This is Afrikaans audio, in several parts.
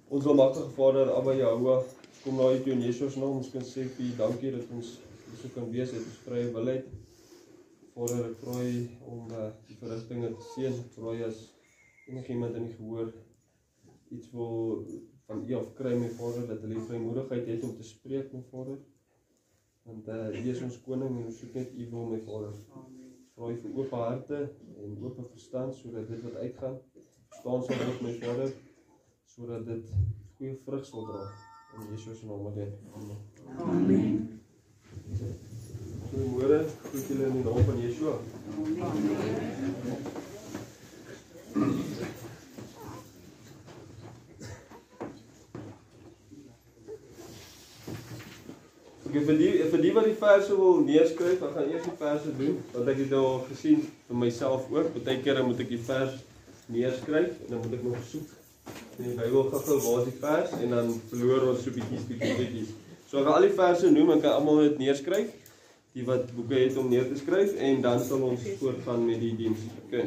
Ons almagtige Vader, Abba Jehovah, ons kom na U toe in Yeshua se naam, ons kan sê vir U dankie dat ons so kan wees uit ons vrye wilheid. Vader, ek vra U om die verrigtinge te seën. Ek vra U as enigiemand in die gehoor iets wil van U af kry, my Vader, dat hulle vrymoedigheid het om te spreek, my Vader. Want U is ons koning en ons soek net U wil, my Vader. Ons vra U vir oop harte en oop verstand, sodat dit wat uitgaan, verstaan sal word, my Vader, sodat dit goeie vrug sal dra. In Yeshua se naam alleen. Amen. Amen. Goeiemôre, groet julle in die naam van Yeshua. Okay, vir die wat die verse wil neerskryf, ek gaan eers die verse doen, want ek het al gesien vir myself ook. Partykeer moet ek die vers neerskryf en dan moet ek nog soek in die Bybel gou waar is die vers en dan verloor ons so bietjies. So ek gaan al die verse noem, ek kan almal dit neerskryf, die wat boeke het om neer te skryf en dan sal ons voortgaan met die diens. Okay.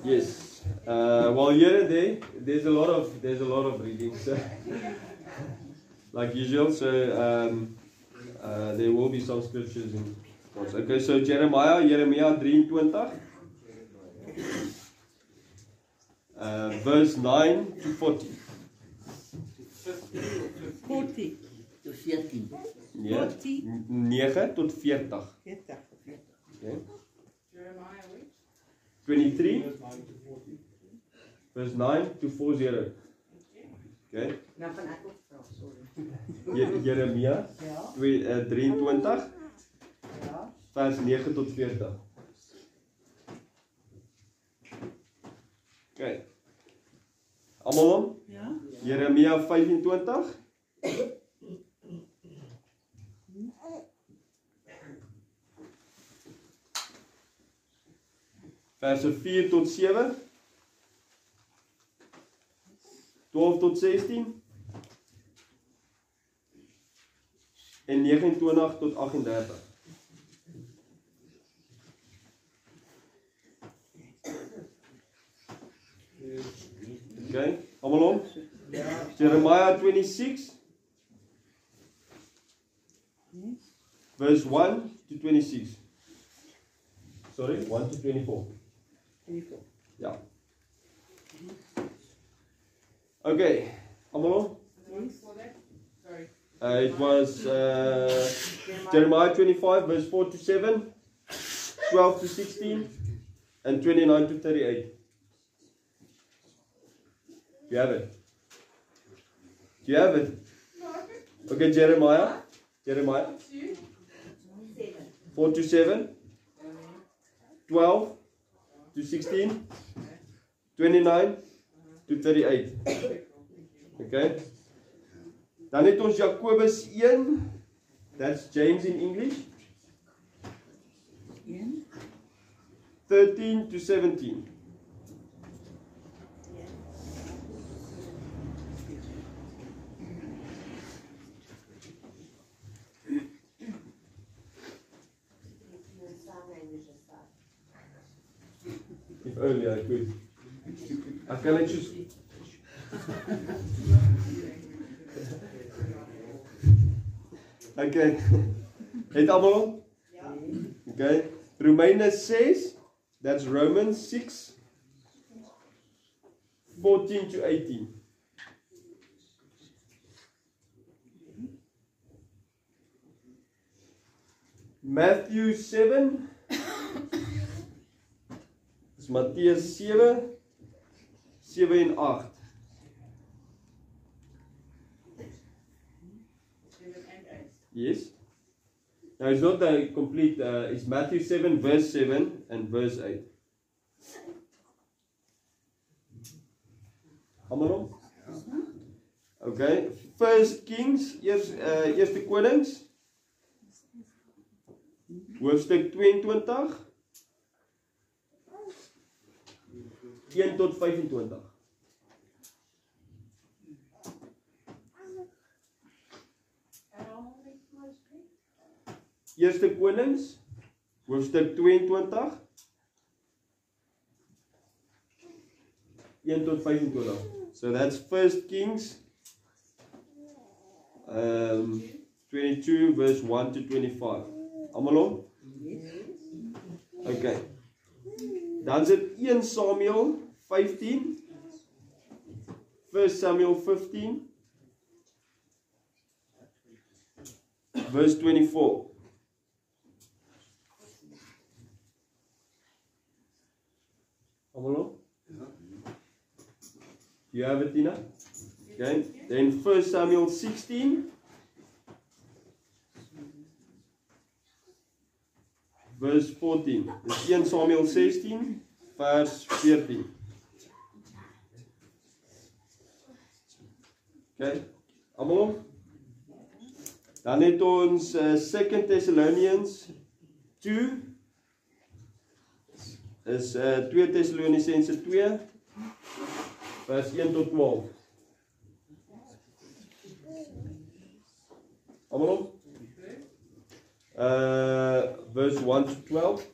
Yes. While you're there, there's a lot of readings. Like usual, so there will be some scriptures in. Okay, so Jeremiah 23. Verse 9 to 40. 40 to 14. Yeah. 9 tot 40. 40. Okay. Jeremiah which? 23. Verse 9 to 40. Okay. Nou van ek ook vra, sorry. Jeremia Ja. 23. Ja. Vers 9 tot 40. Okay. Almal om? Ja. Jeremia 25. Verse 4 tot 7. 12 tot 16. En 29 tot 38. Okay, almal om? Jeremiah 26. Verse 1 to 26. Sorry, 1 to 24. 24. Ja. Okay, almal om? Sorry. It was Jeremiah 25, verse 4 to 7, 12 to 16, and 29 to 38. Do you have it? Do you have it? Okay, Jeremiah 4 to 7, 12 to 16, 29 to 38. Okay. Dan het ons Jakobus 1, that's James in English, 13 to 17. If only I could. I can let you. Okay. Het almal? Ja. Okay. Romeine 6, that's Romans 6, 14 to 18. Matthew 7. Dis Matteus 7, 7 en 8. Yes. Now it's not the complete, it's Matthew 7 verse 7 and verse 8. Almal om? Okay, First Kings, Eerste Konings, hoofstuk 22, 1 tot 25. Eerste Konings, hoofstuk 22, 1 tot 25. So that's 1 Kings 22 verse 1 to 25. Almal om? Okay. Dan is dit 1 Samuel 15, 1 Samuel 15 verse 24. Almal om? You have it, Tina? Okay. Then 1 Samuel 16 verse 14. Dis 1 Samuel 16 vers 14. Okay. Almal om? Dan het ons 2 Thessalonians 2 is 2 Thessalonicense 2 vers 1 tot 12. Almal om? Verse 1 to 12.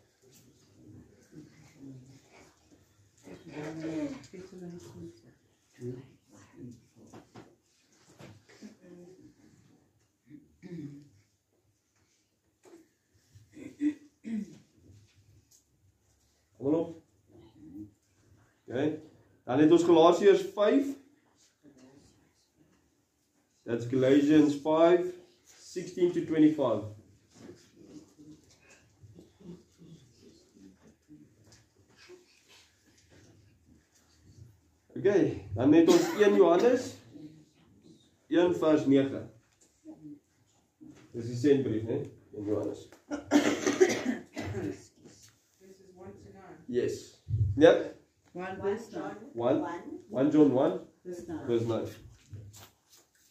Almal om? Okay. Dan het ons Galasiërs 5. That's Galatians 5, 16 to 25. Okay, dan het ons 1 Johannes 1 vers 9. Dis die sendbrief, né? 1 Johannes. This is 1 to 9. Yes. Yep. 1 verse 9. 1 John 1 Verse 9. verse 9.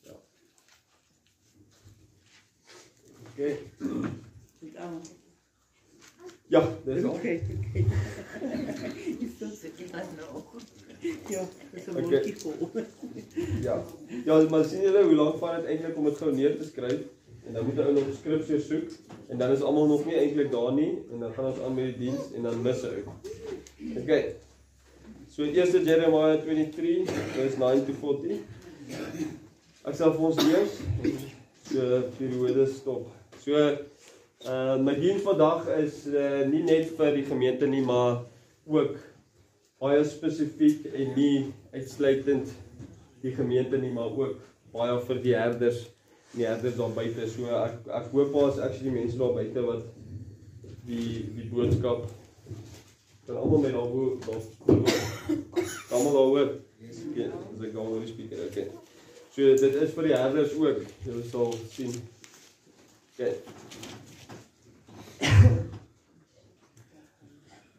Ja. Okay. Dit al. Ja, dis al. Okay. Is dat het? Ja, dis 'n Okay. woordjie vol. Ja. Ja, maar sien julle hoe lank vat dit eintlik om dit gou neer te skryf? En dan moet jy nog 'n skriftuur soek en dan is almal nog nie eintlik daar nie en dan gaan ons aan met die diens en dan mis hy. Okay. So eerste Jeremiah 23 verse 9 to 40. Ek sal vir ons lees. So periode stop. So my dien vandag is nie net vir die gemeente nie, maar ook baie spesifiek en nie uitsluitend die gemeente nie, maar ook baie vir die herders, die herders daar buite. So ek hoop daar's actually mense daar buite wat die boodskap kan almal met daar almal daar hoor. Okay, as ek gaan oor die speaker, okay. So dit is vir die herders ook. Julle sal sien. Okay.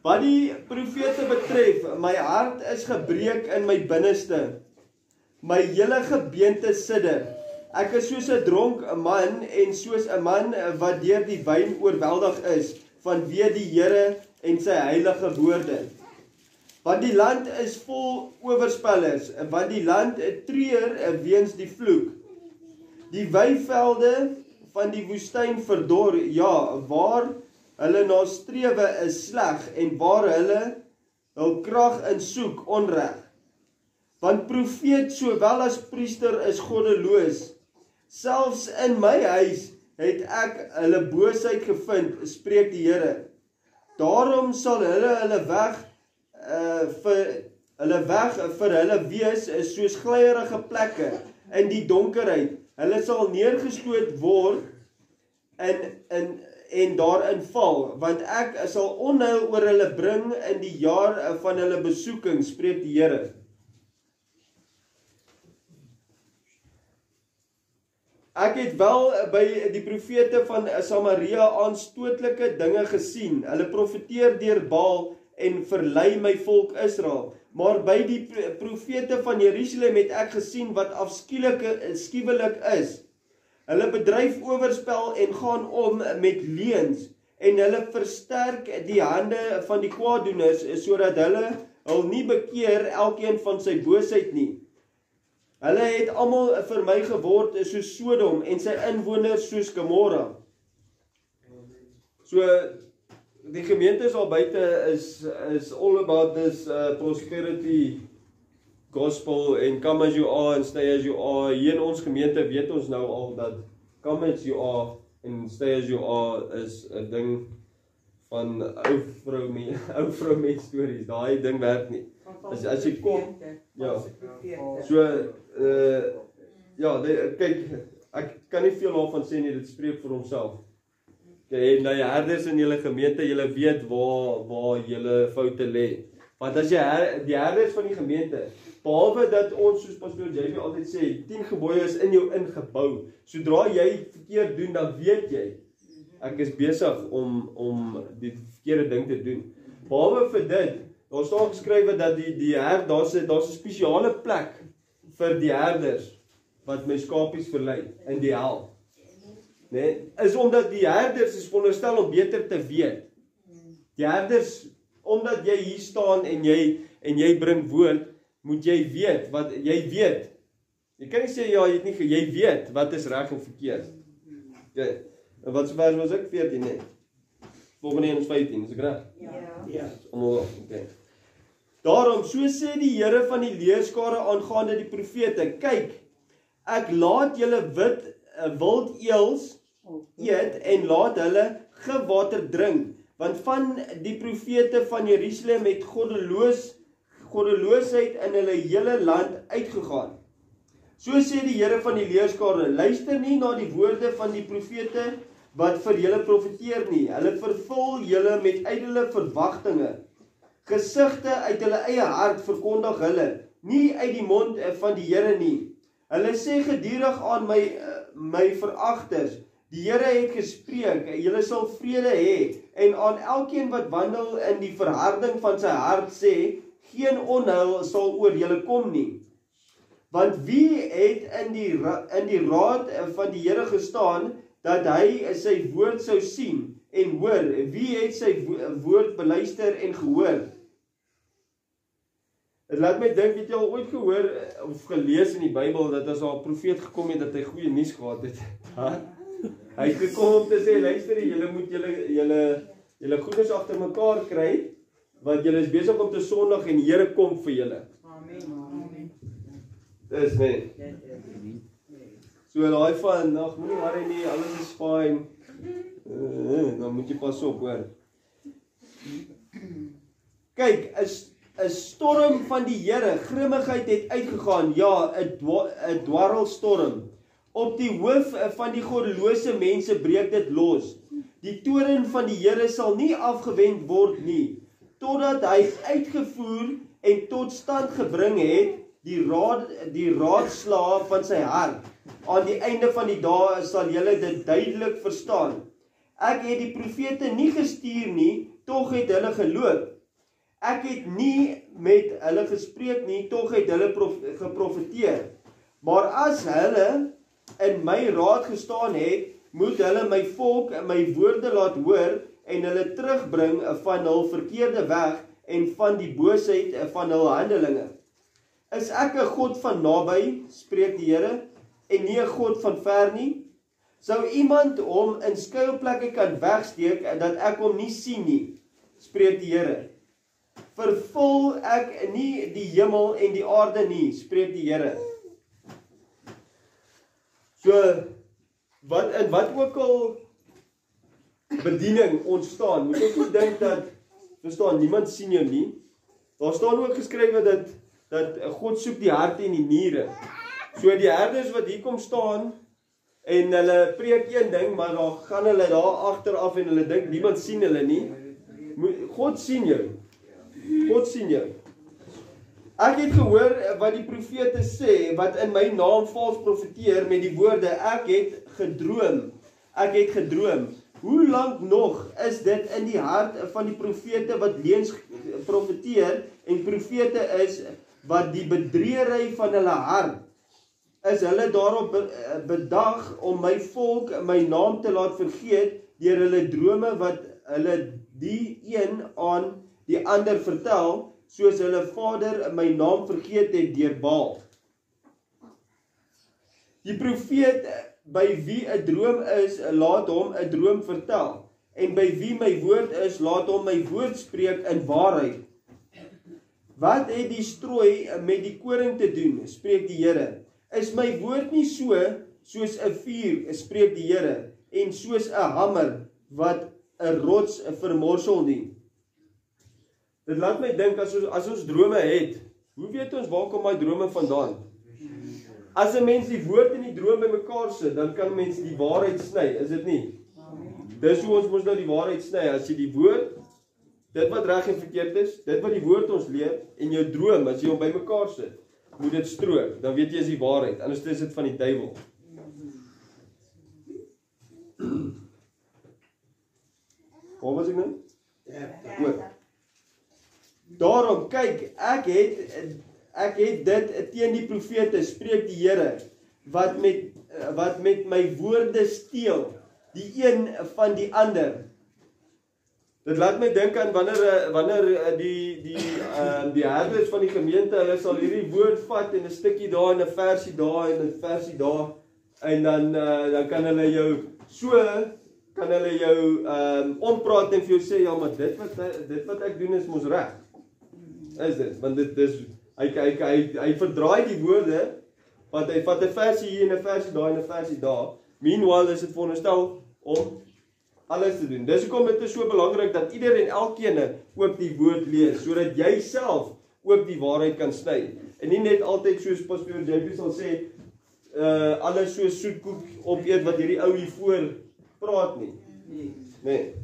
Wat die profete betref, my hart is gebreek in my binneste. My hele gebeente sidder. Ek is soos 'n dronk man en soos 'n man wat deur die wyn oorweldig is vanweë die Here en sy heilige woorde. Want die land is vol oorspellers, want die land treur weens die vloek. Die weivelde van die woestyn verdor, ja, waar hulle na strewe is sleg en waar hulle hul krag in soek onreg. Want profeet sowel as priester is goddeloos. Selfs in my huis het ek hulle boosheid gevind, spreek die Here. Daarom sal hulle weg vir hulle wees soos glyerige plekke in die donkerheid. Hulle sal neergestoot word en daarin val, want ek sal onheil oor hulle bring in die jaar van hulle besoeking, spreek die Here. Ek het wel by die profete van Samaria aanstootlike dinge gesien. Hulle profeteer deur Baal en verlei my volk Israel. Maar by die profete van Jerusalem het ek gesien wat afskuwelik is. Hulle bedryf oorspel en gaan om met leuns en hulle versterk die hande van die kwaaddoeners sodat hulle hul nie bekeer elkeen van sy boosheid nie. Hulle het almal vir my geword soos Sodom en sy inwoners soos Gomorra. So die gemeentes al buite is all about this prosperity gospel en come as you are en stay as you are. Hier in ons gemeente weet ons nou al dat come as you are en stay as you are is 'n ding van ou vrou mens stories. Daai ding werk nie. As jy kom, ja. So ja, kyk, ek kan nie veel daarvan sê nie, dit spreek vir homself. En nou herders in julle gemeente, julle weet waar julle foute lê. Want as jy die herders van die gemeente, behalwe dat ons soos pastoor JB altyd sê, 10 gebooie is in jou ingebou. Sodra jy verkeerd doen, dan weet jy, ek is besig om die verkeerde ding te doen. Behalwe vir dit, daar staan geskrywe dat daar's 'n spesiale plek vir die herders wat my skapies verlei in die hel. Nee, is omdat die herders is veronderstel om beter te weet. Die herders, omdat jy hier staan en jy bring woord, moet jy weet wat jy weet. Jy kan nie sê ja, jy weet wat is reg en verkeerd. Okay. En wat se vers was ek 14 net? Volgende een is 15, is ek reg? Ja. Okay. Daarom, so sê die Here van die leerskare aangaande die profete, kyk, ek laat julle wild eels eet en laat hulle gewater drink, want van die profete van Jerusalem het goddeloosheid in hulle hele land uitgegaan. So sê die Here van die leerskare, luister nie na die woorde van die profete wat vir julle profeteer nie. Hulle vervul julle met ydelle verwagtinge. Gesigte uit hulle eie hart verkondig hulle, nie uit die mond van die Here nie. Hulle sê gedurig aan my veragters, die Here het gespreek, julle sal vrede hê, en aan elkeen wat wandel in die verharding van sy hart sê, geen onheil sal oor julle kom nie. Want wie het in die raad van die Here gestaan, dat hy sy woord sou sien en hoor? Wie het sy woord beluister en gehoor? Het laat my dink, het jy al ooit gehoor of gelees in die Bybel dat as 'n profeet gekom het dat hy goeie nuus gehad het? Hy het gekom om te sê, luister, julle moet julle goeders agter mekaar kry, want julle is besig om te sondig en die Here kom vir julle. Amen. Dis net. So daai van, ag moenie worry nie, alles is fyn. Dan moet jy pas op, hoor. Kyk, 'n storm van die Here, grimmigheid het uitgegaan, ja, 'n dwarrelstorm. Op die hoof van die goddelose mense breek dit los. Die toorn van die Here sal nie afgewend word nie, totdat hy uitgevoer en tot stand gebring het die raadslae van sy hart. Aan die einde van die dae sal julle dit duidelik verstaan. Ek het die profete nie gestuur nie, tog het hulle geloop. Ek het nie met hulle gespreek nie, tog het hulle geprofeteer. Maar as hulle in my raad gestaan het, moet hulle my volk my woorde laat hoor en hulle terugbring van hul verkeerde weg en van die boosheid van hul handelinge. Is ek 'n God van naby, spreek die Here, en nie 'n God van ver nie? Sou iemand hom in skuilplekke kan wegsteek dat ek hom nie sien nie, spreek die Here. Vervul ek nie die hemel en die aarde nie, spreek die Here. So, wat ook al bediening ontstaan, moet ons nie dink dat, verstaan, niemand sien jou nie. Daar staan ook geskrywe dat God soek die harte en die niere. So die herders wat hier kom staan, en hulle preek een ding, maar dan gaan hulle daar agteraf en hulle dink, niemand sien hulle nie. God sien jou. God sien jou. Ek het gehoor wat die profete sê, wat in my naam vals profeteer met die woorde, ek het gedroom. Hoe lank nog is dit in die hart van die profete wat leens profeteer, en profete is wat die bedreery van hulle hart, is hulle daarop bedag om my volk my naam te laat vergeet, deur hulle drome wat hulle die een aan die ander vertel, soos hulle vader my naam vergeet het deur Baal. Die profeet by wie 'n droom is, laat hom 'n droom vertel, en by wie my woord is, laat hom my woord spreek in waarheid. Wat het die strooi met die koring te doen, spreek die Here. Is my woord nie so, soos 'n vuur, spreek die Here, en soos 'n hamer, wat 'n rots vermorsel nie. Dit laat my dink, as ons drome het, hoe weet ons waar kom my drome vandaan? As 'n mens die woord en die droom bymekaar sit, dan kan mens die waarheid sny, is dit nie? Dis hoe ons mos nou die waarheid sny, as jy die woord, dit wat reg en verkeerd is, dit wat die woord ons leer, en jou droom, as jy hom bymekaar sit, moet dit strook, dan weet jy is die waarheid, anders is dit van die duiwel. Waar was ek nou? Daarom, kyk, ek het dit teen die profete, spreek die Here, wat met my woorde steel, die een van die ander. Dit laat my dink aan wanneer die herders van die gemeente, hulle sal hierdie woord vat en 'n stukkie daar en 'n versie daar en 'n versie daar, en dan kan hulle jou ompraat en vir jou sê, ja, maar dit wat ek doen is mos reg. Is dit, want dit is, hy verdraai die woorde, want hy vat 'n versie hier en 'n versie daar en 'n versie daar. Meanwhile is dit veronderstel om alles te doen. Dis hoekom dit is so belangrik dat ieder en elkeen ook die woord lees, sodat jy self ook die waarheid kan sny. En nie net altyd soos Pastor JP sal sê, alles so soetkoek opeet wat hierdie ou hier voor praat nie. Nee.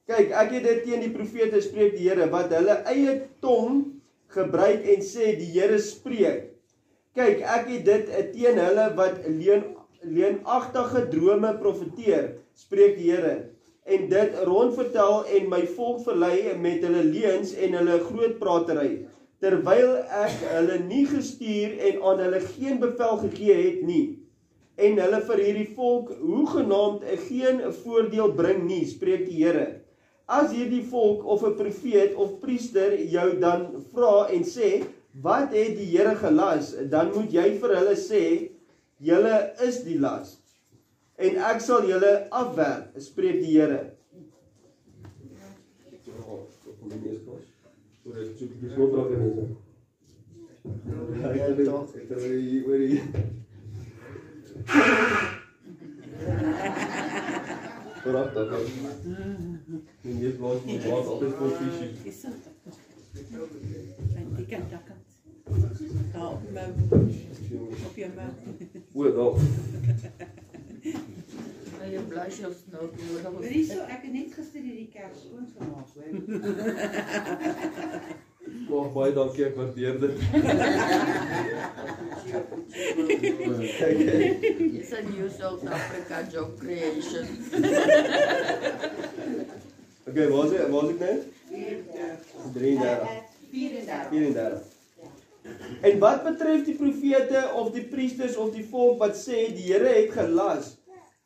Kyk, ek het dit teen die profete, spreek die Here, wat hulle eie tong gebruik en sê, die Here spreek. Kyk, ek het dit teen hulle wat leenagtige drome profeteer, spreek die Here, en dit rondvertel en my volk verlei met hulle leuns en hulle groot pratery, terwyl ek hulle nie gestuur en aan hulle geen bevel gegee het nie, en hulle vir hierdie volk hoegenaamd geen voordeel bring nie, spreek die Here. As hierdie volk of 'n profeet of priester jou dan vra en sê, wat het die Here gelas, dan moet jy vir hulle sê, julle is die las, en ek sal julle afwerp, spreek die Here. Die kan daar op jou maag. Jy bly selfs nou nodig. Rieso, ek het net gister hierdie kerk skoongemaak, hoor. Nog baie dankie, ek waardeer dit. It's a new South Africa job creation. Okay, waar is ek nou? 33. 34. En wat betref die profete of die priesters of die volk wat sê die Here het gelas,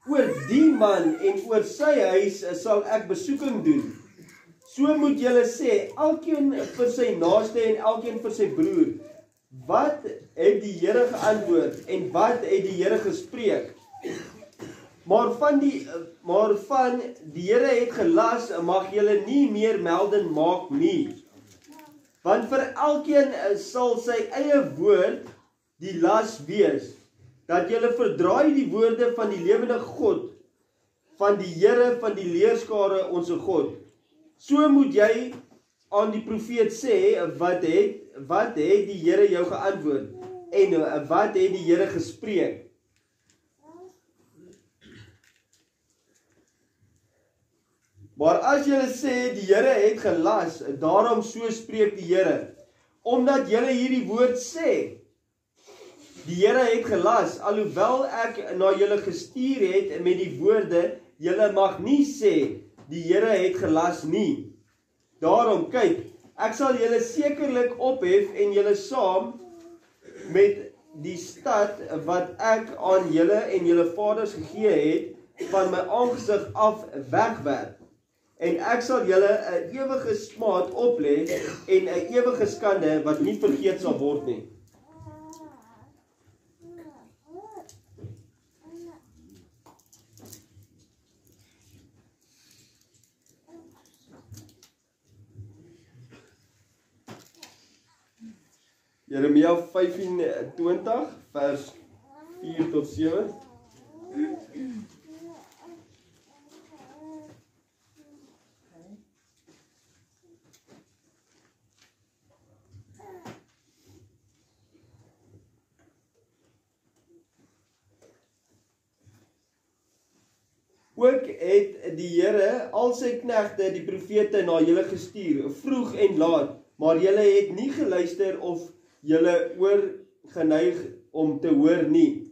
oor die man en oor sy huis sal ek besoeking doen. So moet julle sê, elkeen vir sy naaste en elkeen vir sy broer, wat het die Here geantwoord en wat het die Here gespreek? Maar van die Here het gelas, mag julle nie meer melding maak nie. Want vir elkeen sal sy eie woord die las wees, dat julle verdraai die woorde van die lewende God, van die Here van die leerskare onsse God. So moet jy aan die profeet sê, wat het die Here jou geantwoord, en wat het die Here gespreek? Maar as julle sê, die Here het gelas, daarom so spreek die Here, omdat julle hierdie woord sê, die Here het gelas, alhoewel ek na julle gestuur het met die woorde, julle mag nie sê, die Here het gelas nie. Daarom, kyk, ek sal julle sekerlik ophef en julle saam met die stad wat ek aan julle en julle vaders gegee het, van my aangesig af wegwerp. En ek sal julle 'n ewige smaad oplê en 'n ewige skande wat nie vergeet sal word nie. Jeremia 25 vers 4 tot 7. Ook het die Here al sy knegte, die profete, na julle gestuur, vroeg en laat, maar julle het nie geluister of julle oor geneig om te hoor nie.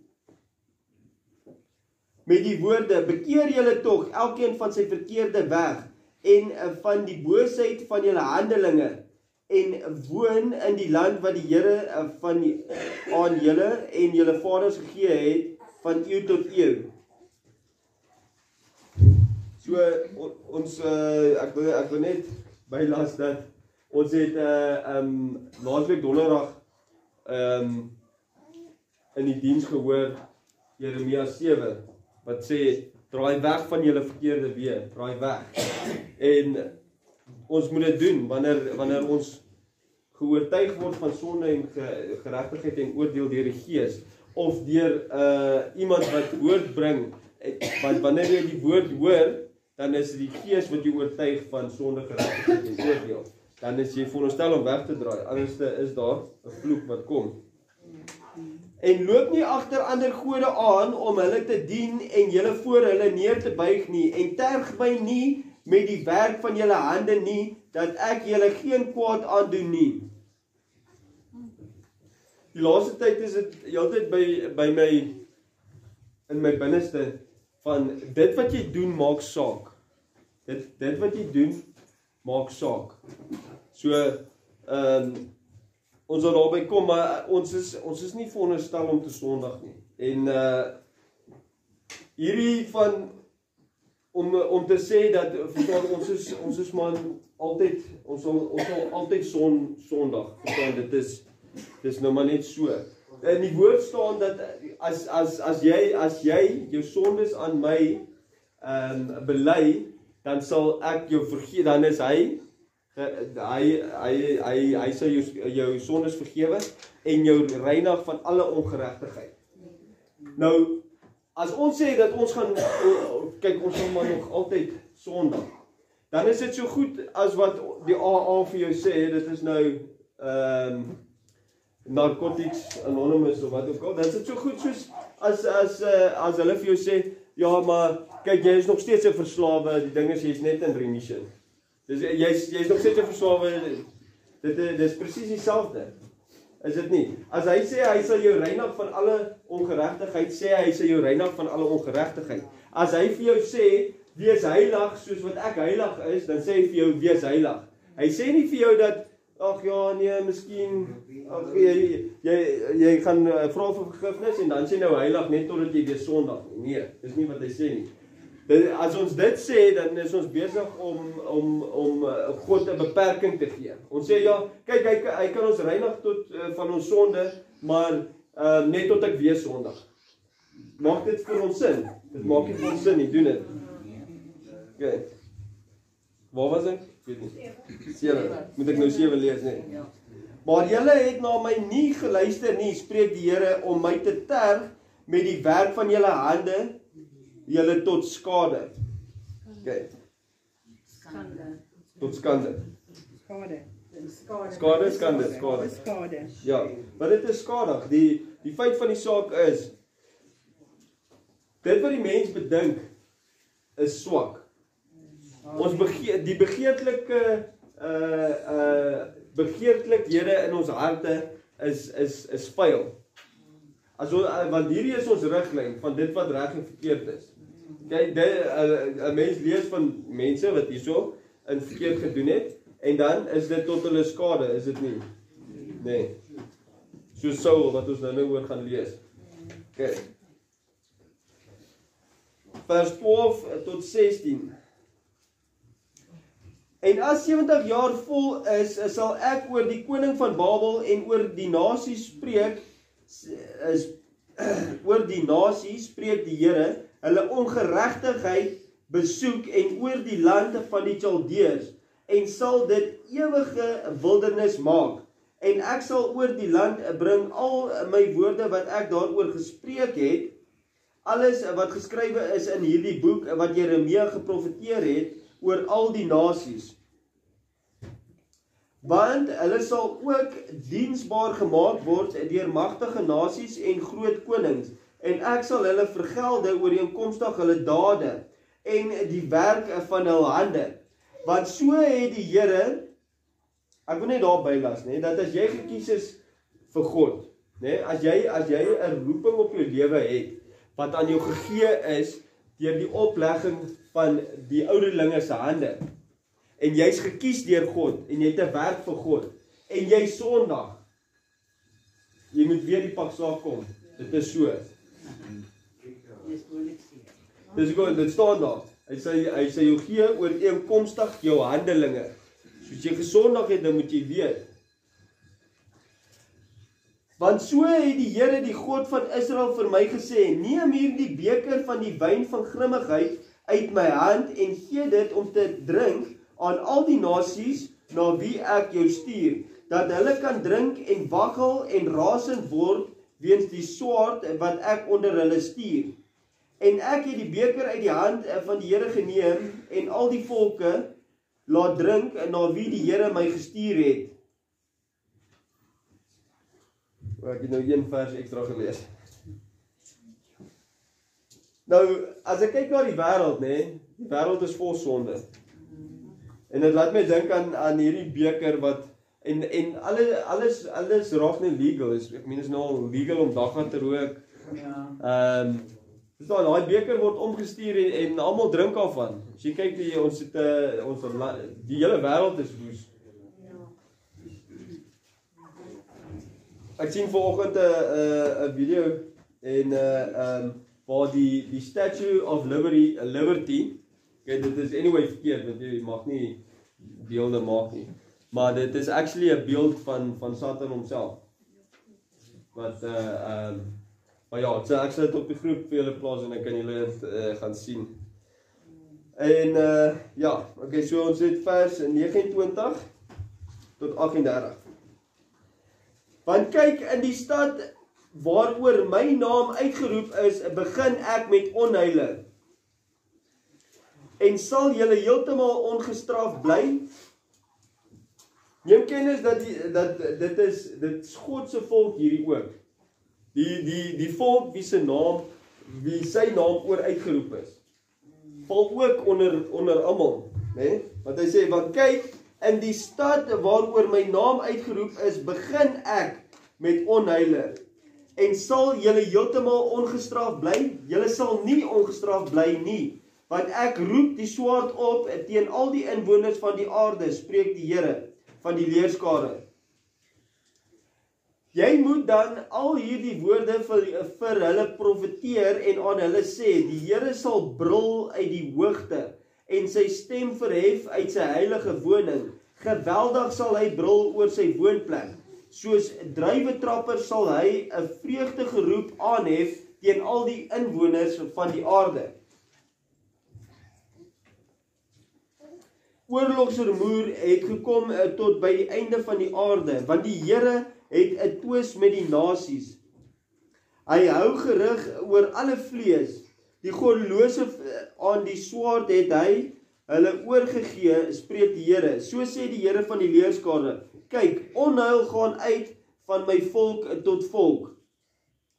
Met die woorde, bekeer julle tog, elkeen van sy verkeerde weg, en van die boosheid van julle handelinge, en woon in die land wat die Here aan julle en julle vaders gegee het, van eeu tot eeu. So, ons, ek wil net bylas dat ons het laasweek donderdag in die diens gehoor Jeremia 7 wat sê draai weg van julle verkeerde weë, draai weg. En ons moet dit doen wanneer ons geoortuig word van sonde en geregtigheid en oordeel deur die Gees of deur iemand wat woord bring. Want wanneer jy die woord hoor, dan is die Gees wat jy oortuig van sonde, geregtigheid en oordeel. Dan is jy veronderstel om weg te draai, anders is daar 'n vloek wat kom. En loop nie agter ander gode aan om hulle te dien en julle voor hulle neer te buig nie, en terg my nie met die werk van julle hande nie, dat ek julle geen kwaad aandoen nie. Die laaste tyd is dit heeltyd by my in my binneste van dit wat jy doen maak saak. Dit wat jy doen maak saak. So ons sal daarby kom, maar ons is nie veronderstel om te sondig nie. En hierdie van om te sê dat ons is maar altyd ons sal altyd sondig. Verstaan, dit is nou maar net so. In die woord staan dat as jy jou sondes aan my bely, dan sal ek jou vergewe, dan is hy sal jou sondes vergewe en jou reinig van alle ongeregtigheid. Nou, as ons sê dat ons gaan, kyk, ons sal maar nog altyd sondig, dan is dit so goed as wat die AA vir jou sê, dit is nou Narcotics Anonymous of wat ook al, dan is dit so goed soos as hulle vir jou sê, ja, maar kyk, jy is nog steeds 'n verslawe, die ding is, jy is net in remission. Dus jy is nog steeds 'n verslawe, dit is presies dieselfde, is dit nie? As hy sê, hy sal jou reinig van alle ongeregtigheid, sê hy sal jou reinig van alle ongeregtigheid. As hy vir jou sê, wees heilig soos wat ek heilig is, dan sê hy vir jou, wees heilig. Hy sê nie vir jou dat, ag ja, nee, miskien, ag, jy gaan vra vir vergifnis en dan sê nou heilig net totdat jy weer sondig. Nee, dis nie wat hy sê nie. As ons dit sê, dan is ons besig om God 'n beperking te gee. Ons sê ja, kyk, hy kan ons reinig tot van ons sonde, maar net tot ek weer sondig. Maak dit vir ons sin? Dit maak nie vir ons sin nie, doen dit. Okay. Waar was ek? 7. Moet ek nou 7 lees, nee? Maar julle het na my nie geluister nie, spreek die Here, om my te terg met die werk van julle hande, julle tot skade. Okay. Tot skande. Skade. Ja, maar dit is skadig. Die feit van die saak is, dit wat die mens bedink, is swak. Ons die begeertlikhede in ons harte is vuil. Want hierdie is ons riglyn van dit wat reg en verkeerd is. Kyk, 'n mens lees van mense wat hierso in verkeerd gedoen het, en dan is dit tot hulle skade, is dit nie? Nee. So Saul wat ons nou oor gaan lees. Okay. Vers 12 tot 16. En as 70 jaar vol is, sal ek oor die koning van Babel en oor die nasie spreek, oor die nasie spreek die Here, hulle ongeregtigheid besoek en oor die lande van die Chaldeërs, en sal dit ewige wildernis maak. en ek sal oor die land bring al my woorde wat ek daaroor gespreek het, alles wat geskrywe is in hierdie boek wat Jeremia geprofeteer het oor al die nasies. Want hulle sal ook diensbaar gemaak word deur magtige nasies en groot konings, en ek sal hulle vergelde ooreenkomstig hulle dade en die werk van hul hande. Want so het die Here, ek wil net daar bylas, dat as jy gekies is vir God, as jy 'n roeping op jou lewe het, wat aan jou gegee is deur die oplegging van die ouderlinge se hande, en jy's gekies deur God, en jy het 'n werk vir God, en jy Sondag, jy moet weer die pak saak kom, dit is so. Dis goed, dit staan daar, hy sê jou gee ooreenkomstig jou handelinge, soos jy gesondag het, dan moet jy weet. Want so het die Here, die God van Israel vir my gesê, neem hier die beker van die wyn van grimmigheid uit my hand en gee dit om te drink aan al die nasies na wie ek jou stuur, dat hulle kan drink en waggel en rasend word weens die swaard wat ek onder hulle stuur. En ek het die beker uit die hand van die Here geneem en al die volke laat drink na wie die Here my gestuur het. Ek het nou een vers ekstra gelees. Nou, as ek kyk na die wêreld, die wêreld is vol sonde. En dit laat my dink aan hierdie beker wat, en alles raak nie legal is. Ek meen is nou al legal om dagga te rook. Dus daai beker word omgestuur en almal drink af van. As jy kyk, die hele wêreld is woes. Ek sien vanoggend 'n video en waar die Statue of Liberty, okay, dit is anyway verkeerd, want jy mag nie beelde maak nie. Maar dit is actually 'n beeld van Satan homself. Wat maar ja, ek sal dit op die groep vir julle plaas en dan kan julle dit gaan sien. En ja, okay, so ons het vers 29 tot 38. Want kyk, in die stad waaroor my naam uitgeroep is, begin ek met onheile. En sal julle heeltemal ongestraf bly? Neem kennis dat dit is God se volk hierdie ook. Die volk wie sy naam oor uitgeroep is, val ook onder almal, né? Want hy sê, want kyk, in die stad waaroor my naam uitgeroep is, begin ek met onheile. En sal julle heeltemal ongestraf bly? Julle sal nie ongestraf bly nie, want ek roep die swaard op teen al die inwoners van die aarde, spreek die Here van die leerskare. Jy moet dan al hierdie woorde vir hulle profeteer en aan hulle sê, die Here sal brul uit die hoogte en sy stem verhef uit sy heilige woning. Geweldig sal hy brul oor sy woonplek. Soos druiwetrapper sal hy 'n vreugdegeroep aanhef teen al die inwoners van die aarde. Oorlogsrumoer het gekom tot by die einde van die aarde, want die Here het 'n twis met die nasies. Hy hou gerig oor alle vlees. Die goddelose aan die swaard het hy hulle oorgegee, spreek die Here. So sê die Here van die leerskare, kyk, onheil gaan uit van my volk tot volk,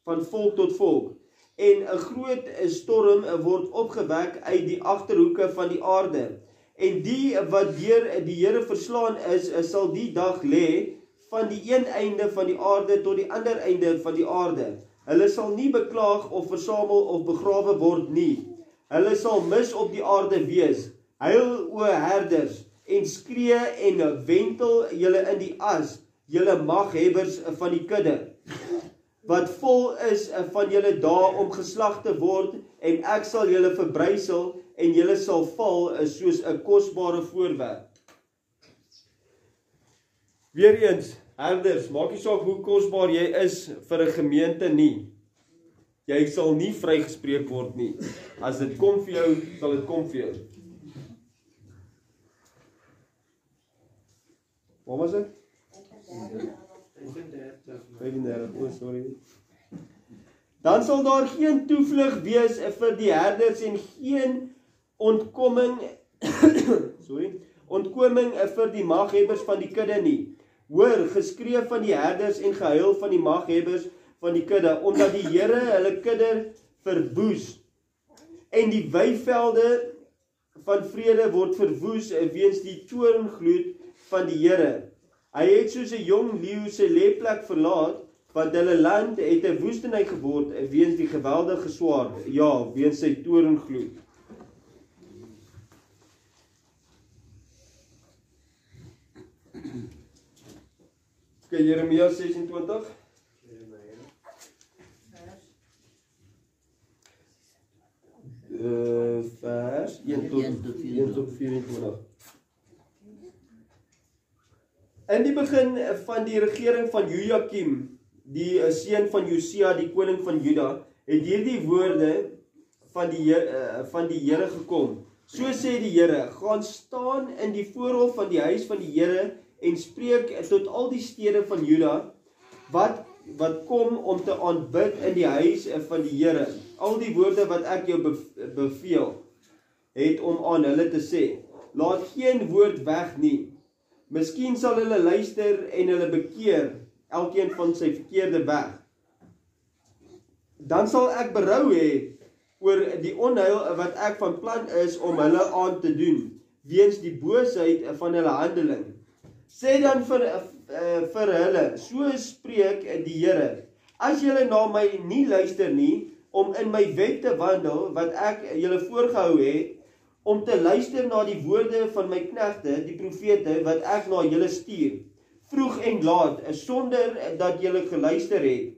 van volk tot volk, en 'n groot storm word opgewek uit die agterhoeke van die aarde. En die wat deur die Here verslaan is, sal die dag lê van die een einde van die aarde tot die ander einde van die aarde. Hulle sal nie beklaag of versamel of begrawe word nie. Hulle sal mis op die aarde wees. Huil o herders en skree en wentel julle in die as, julle maghebbers van die kudde, wat vol is van julle dae om geslag te word, en ek sal julle verbrysel en julle sal val soos 'n kosbare voorwerp. Weereens, herders, maak nie saak hoe kosbaar jy is vir 'n gemeente nie. Jy sal nie vrygespreek word nie. As dit kom vir jou, sal dit kom vir jou. Wat was dit? 35, oh sorry. Dan sal daar geen toevlug wees vir die herders en geen ontkoming vir die maghebbers van die kudde nie. Hoor, geskree van die herders en gehuil van die maghebbers van die kudde, omdat die Here hulle kudde verwoes en die weivelde van vrede word verwoes weens die toorngloed van die Here. Hy het soos 'n jong leeu sy lêplek verlaat, want hulle land het 'n woestynheid geword weens die geweldige swaard, ja, weens sy toorngloed. Okay, Jeremia 26. Vers 1 tot 24. In die begin van die regering van Jojakim, die seun van Josia, die koning van Juda, het hierdie woorde van die Here gekom. So sê die Here, gaan staan in die voorhof van die huis van die Here en spreek tot al die stede van Juda wat kom om te aanbid in die huis van die Here. Al die woorde wat ek jou beveel het om aan hulle te sê. Laat geen woord weg nie. Miskien sal hulle luister en hulle bekeer, elkeen van sy verkeerde weg. Dan sal ek berou hê oor die onheil wat ek van plan is om hulle aan te doen, weens die boosheid van hulle handeling. Sê dan vir hulle, so spreek die Here, as julle na my nie luister nie, om in my wet te wandel, wat ek julle voorgehou het, om te luister na die woorde van my knegte, die profete, wat ek na julle stuur, vroeg en laat, sonder dat julle geluister het.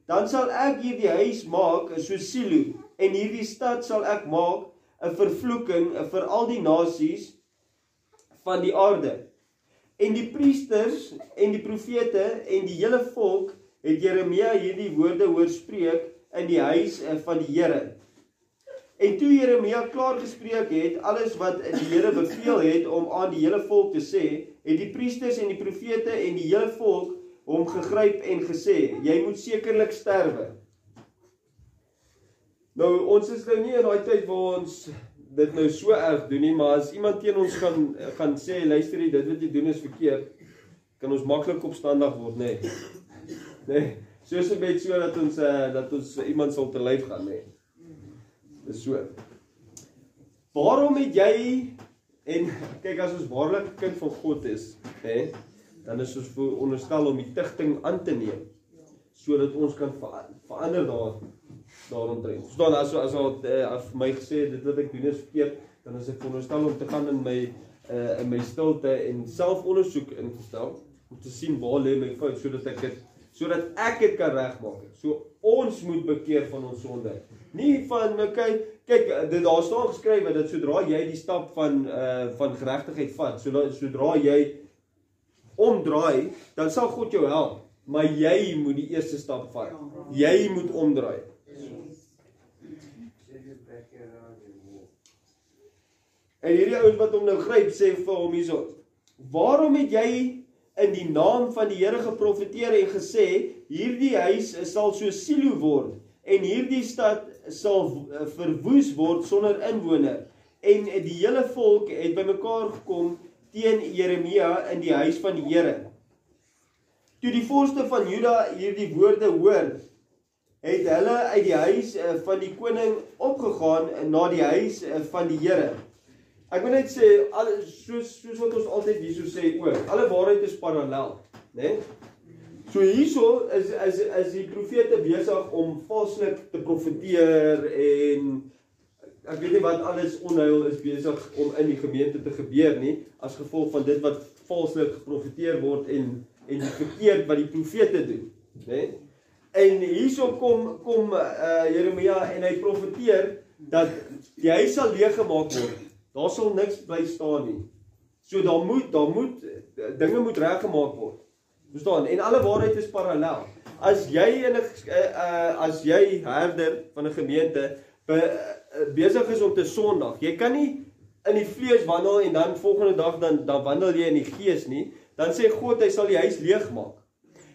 Dan sal ek hierdie huis maak soos Silo, en hierdie stad sal ek maak 'n vervloeking vir al die nasies van die aarde. En die priesters en die profete en die hele volk het Jeremia hierdie woorde hoor spreek in die huis van die Here. En toe Jeremia klaar gespreek het, alles wat die Here beveel het om aan die hele volk te sê, het die priesters en die profete en die hele volk hom gegryp en gesê, jy moet sekerlik sterwe. Nou, ons is nou nie in daai tyd waar ons dit nou so erg doen nie, maar as iemand teen ons gaan sê, luister jy, dit wat jy doen is verkeerd, kan ons maklik opstandig word, nee, soos 'n beetje so dat ons iemand sal te lyf gaan, nee. Dis so. Waarom het jy, en kyk, as ons waarlik 'n kind van God is, dan is ons veronderstel om die tigting aan te neem, sodat ons kan verander daaromtrent. Verstaan, as vir my gesê, dit wat ek doen is verkeerd, dan is ek veronderstel om te gaan in my stilte en selfondersoek ingestel, om te sien waar lê my fout, sodat ek dit kan regmaak. So ons moet bekeer van ons sonde. Nie van, kyk, daar staan geskrywe dat sodra jy die stap van geregtigheid vat, sodra jy omdraai, dan sal God jou help. Maar jy moet die eerste stap vat. Jy moet omdraai. En hierdie ouens wat hom nou gryp, sê vir hom hierso, waarom het jy in die naam van die Here geprofeteer en gesê, hierdie huis sal so Silo word, en hierdie stad sal verwoes word sonder inwoner, en die hele volk het bymekaar gekom teen Jeremia in die huis van die Here. Toe die vorste van Juda hierdie woorde hoor, het hulle uit die huis van die koning opgegaan na die huis van die Here. Ek wil net sê, soos wat ons altyd hierso sê ook, alle waarheid is parallel, né? So hierso is die profete besig om valslik te profeteer en ek weet nie wat alles onheil is besig om in die gemeente te gebeur nie, as gevolg van dit wat valslik geprofeteer word en die verkeerd wat die profete doen, né? En hierso kom Jeremia en hy profeteer dat die huis sal leeggemaak word. Daar sal niks bly staan nie. So dinge moet reggemaak word. Verstaan? En alle waarheid is parallel. As jy herder van 'n gemeente besig is om te sondig, jy kan nie in die vlees wandel en dan volgende dag dan wandel jy in die gees nie, dan sê God hy sal die huis leegmaak.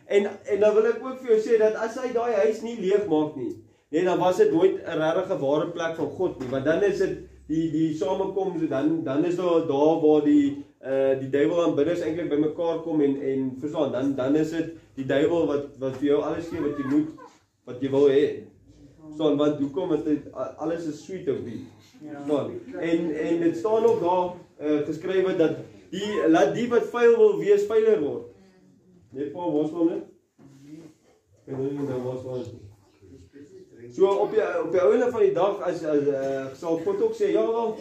En dan wil ek ook vir jou sê dat as hy daai huis nie leeg maak nie, nee, dan was dit nooit 'n regte ware plek van God nie, want dan is dit die samekoms, dan is daar waar die duiwel aanbidders eintlik bymekaar kom en verstaan, dan is dit die duiwel wat vir jou alles gee wat jy moet, wat jy wil hê. Verstaan, want hoekom is dit alles is sweet op die. Verstaan. En dit staan ook daar geskrywe dat laat die wat vuil wil wees veiler word. Net pa worstel net. En dan worstel. So op die einde van die dag as sal God ook sê, ja wel,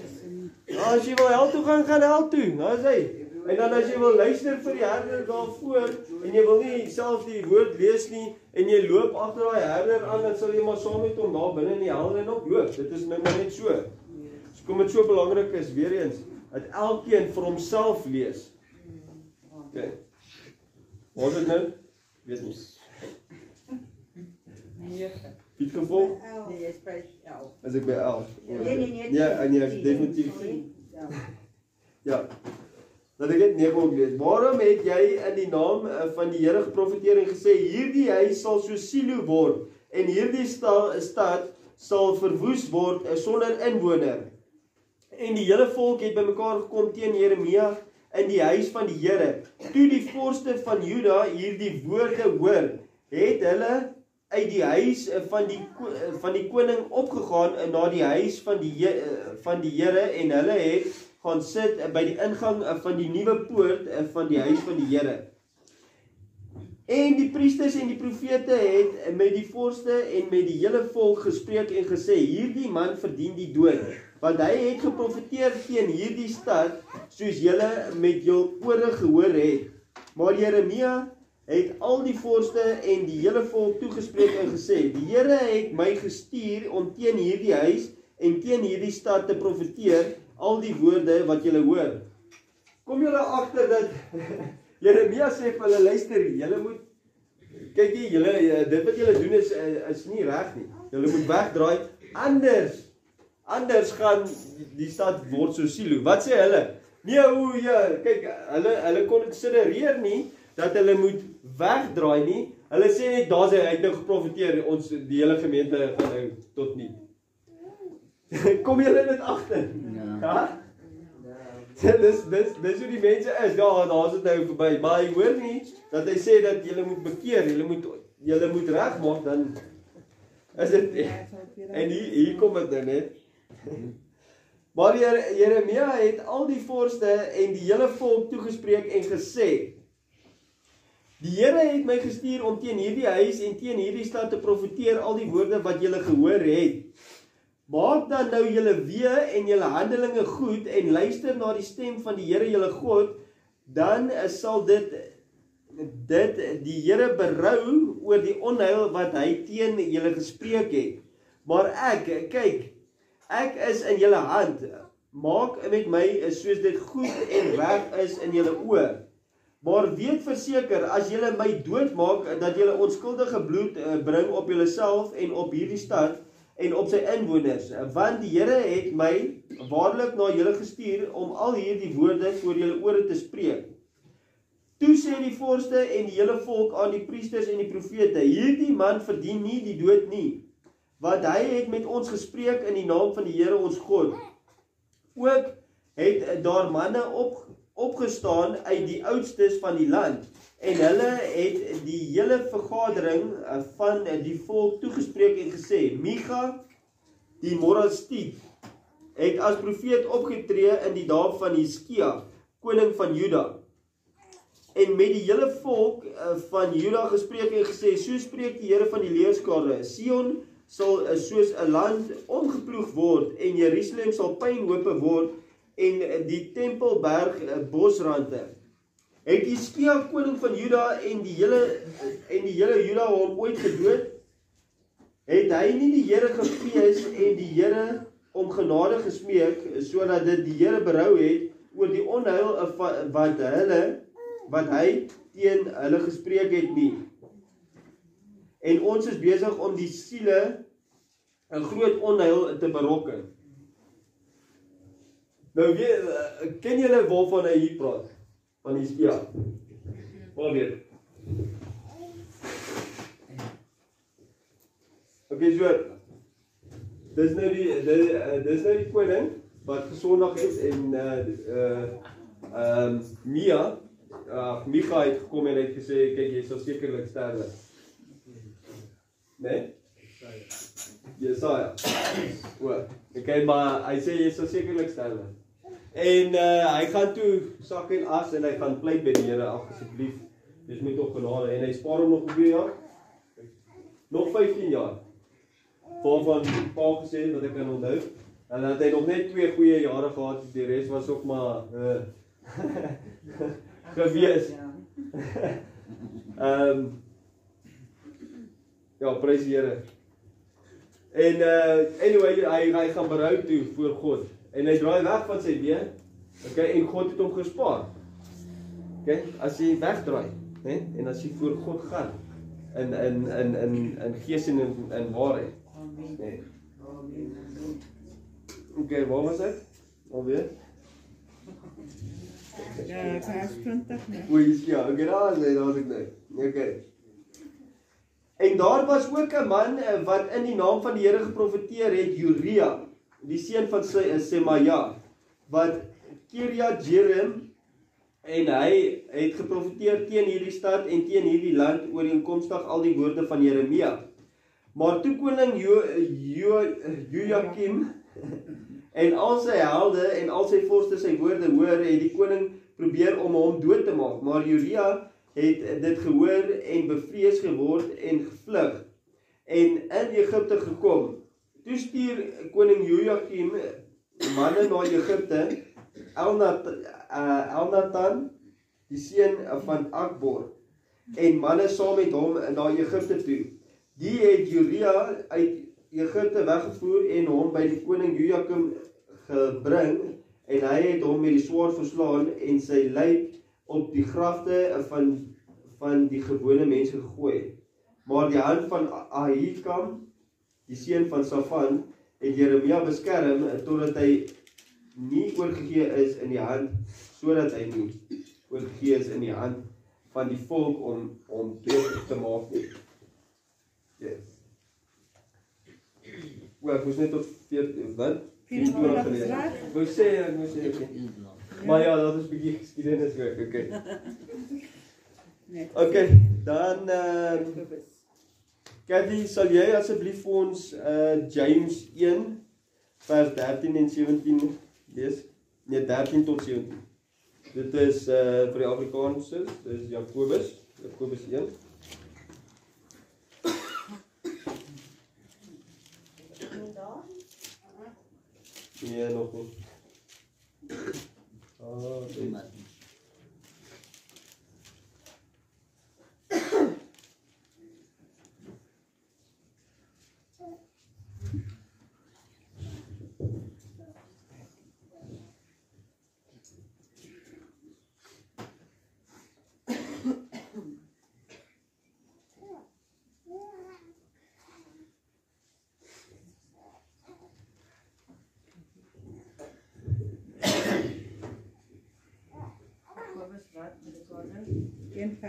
as jy wil hel toe gaan hel toe, nou is hy. En dan as jy wil luister vir die herder daarvoor en jy wil nie self die woord lees nie en jy loop agter daai herder aan, dan sal jy maar saam met hom daar binne in die hel en ook loop. Dit is nou maar net so. So kom dit so belangrik is weer eens dat elkeen vir homself lees. Okay. Wat is dit nou? Weet nie. Piet gevolg? Nee, jy is by 11. As ek by 11. Nee. Ja, definitief. Ja. Dat ek dit 9 ook lees. Waarom het jy in die naam van die Here geprofeteer en gesê, hierdie huis sal so Silo word, en hierdie stad sal verwoes word sonder inwoner? En die hele volk het bymekaar gekom teen Jeremia in die huis van die Here. Toe die vorste van Juda hierdie woorde hoor, het hulle uit die huis van die koning opgegaan na die huis van die Here en hulle het gaan sit by die ingang van die nuwe poort van die huis van die Here. En die priesters en die profete het met die vorste en met die hele volk gespreek en gesê, hierdie man verdien die dood, want hy het geprofeteer teen hierdie stad, soos julle met jul ore gehoor het. Maar Jeremia het al die vorste en die hele volk toegespreek en gesê, die Here het my gestuur om teen hierdie huis en teen hierdie stad te profeteer, al die woorde wat julle hoor. Kom julle agter dat Jeremia sê vir hulle, luister, julle moet, kyk jy, dit wat julle doen is nie reg nie. Julle moet wegdraai, anders gaan die stad word so Silo. Wat sê hulle? Nee, kyk, hulle konsidereer nie dat hulle moet wegdraai nie. Hulle sê net, daar sê, hy het nou geprofeteer, die hele gemeente gaan nou tot nie. Kom julle dit agter? Ja? Dis hoe die mense is, daar is dit nou verby, maar hy hoor nie, dat hy sê dat julle moet bekeer, julle moet regmaak, dan is dit, en hier kom dit nou net. Maar Jeremia het al die vorste en die hele volk toegespreek en gesê, die Here het my gestuur om teen hierdie huis en teen hierdie stad te profeteer al die woorde wat julle gehoor het. Maak dan nou julle weë en julle handelinge goed en luister na die stem van die Here julle God, dan sal dit die Here berou oor die onheil wat hy teen julle gespreek het. Maar kyk, ek is in julle hand, maak met my soos dit goed en reg is in julle oë. Maar weet verseker, as julle my doodmaak, dat julle onskuldige bloed bring op julleself en op hierdie stad en op sy inwoners, want die Here het my waarlik na julle gestuur om al hierdie woorde voor julle ore te spreek. Toe sê die vorste en die hele volk aan die priesters en die profete, hierdie man verdien nie die dood nie, want hy het met ons gespreek in die naam van die Here ons God. Ook het daar manne opgestaan uit die oudstes van die land, en hulle het die hele vergadering van die volk toegespreek en gesê, Micha, die Morastiet, het as profeet opgetree in die dae van Hiskia, koning van Juda, en met die hele volk van Juda gespreek en gesê, so spreek die Here van die leerskare, Sion sal soos 'n land omgeploeg word, en Jerusalem sal puinhope word, en die tempelberg bosrande. Het Hiskia koning van Juda en die hele Juda hom ooit gedood? Het hy nie die Here gevrees en die Here om genade gesmeek, sodat dit die Here berou het oor die onheil wat hy teen hulle gespreek het nie? En ons is besig om die siele 'n groot onheil te berokken. Nou ken julle waarvan hy hier praat? Van Hiskia. Maar weet. Okay, so dis nou die koning wat gesondig het en Micha het gekom en het gesê, kyk, jy sal sekerlik sterwe. Nee? Jesaja. Okay, maar hy sê jy sal sekerlik sterwe. En hy gaan toe sak en as en hy gaan pleit by die Here, asseblief, dis met op genade. En hy spaar hom nog hoeveel jaar? Nog 15 jaar. Waarvan Paul gesê het wat ek kan onthou. En dat hy nog net 2 goeie jare gehad het, die res was ook maar gewees. Ja, prys die Here. En anyway, hy gaan berou toe voor God. En hy draai weg van sy weë. Okay, en God het hom gespaar. Okay, as jy wegdraai, né? En as jy voor God gaan in gees en in waarheid. Nee. Okay, waar was ek? Alweer? Ja, vers 20 net. Ja, okay, daar was ek nou. Okay. En daar was ook 'n man wat in die naam van die Here geprofeteer het, Uria, die seun van Semaja, wat Kiriat Jearim, en hy het geprofeteer teen hierdie stad en teen hierdie land ooreenkomstig al die woorde van Jeremia. Maar toe koning Jojakim en al sy helde en al sy vorste sy woorde hoor, het die koning probeer om hom dood te maak. Maar Uria het dit gehoor en bevrees geword en gevlug en in Egipte gekom. Toe stuur koning Jojakim manne na Egipte, Elnatan, die seun van Akbor, en manne saam met hom na Egipte toe. Die het Uria uit Egipte weggevoer en hom by die koning Jojakim gebring, en hy het hom met die swaard verslaan en sy lyk op die grafte van die gewone mense gegooi. Maar die hand van Ahikam, die seun van Safan, het Jeremia beskerm totdat hy nie oorgegee is in die hand, sodat hy nie oorgegee is in die hand van die volk om dood te maak nie. Yes. Ek moes net tot 24 gelees. Ek moes sê, okay. Maar ja, dat is bietjie geskiedenis ook, okay. Okay, dan Cathy, sal jy asseblief vir ons James 1 vers 13 en 17 lees? Nee, 13 tot 17. Dit is vir die Afrikaanse, dit is Jakobus 1. Nee, nog nie.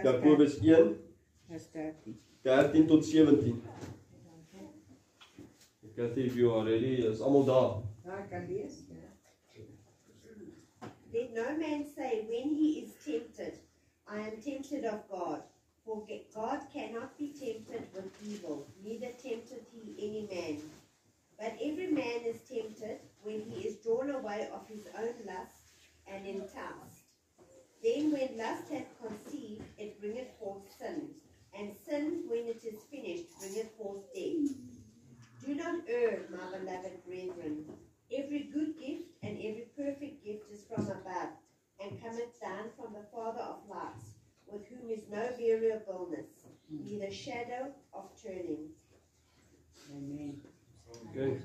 Jakobus 1, vers 13 tot 17. Cathy, if you are ready, is almal daar. Ja, ek kan lees. Let no man say when he is tempted, I am tempted of God. For God cannot be tempted with evil, neither tempteth he any man. But every man is tempted when he is drawn away of his own lust and enticed. Then when lust hath conceived, it bringeth forth sin, and sin, when it is finished, bringeth forth death. Do not err, my beloved brethren. Every good gift and every perfect gift is from above, and cometh down from the Father of lights, with whom is no variableness, neither shadow of turning. Amen. Okay.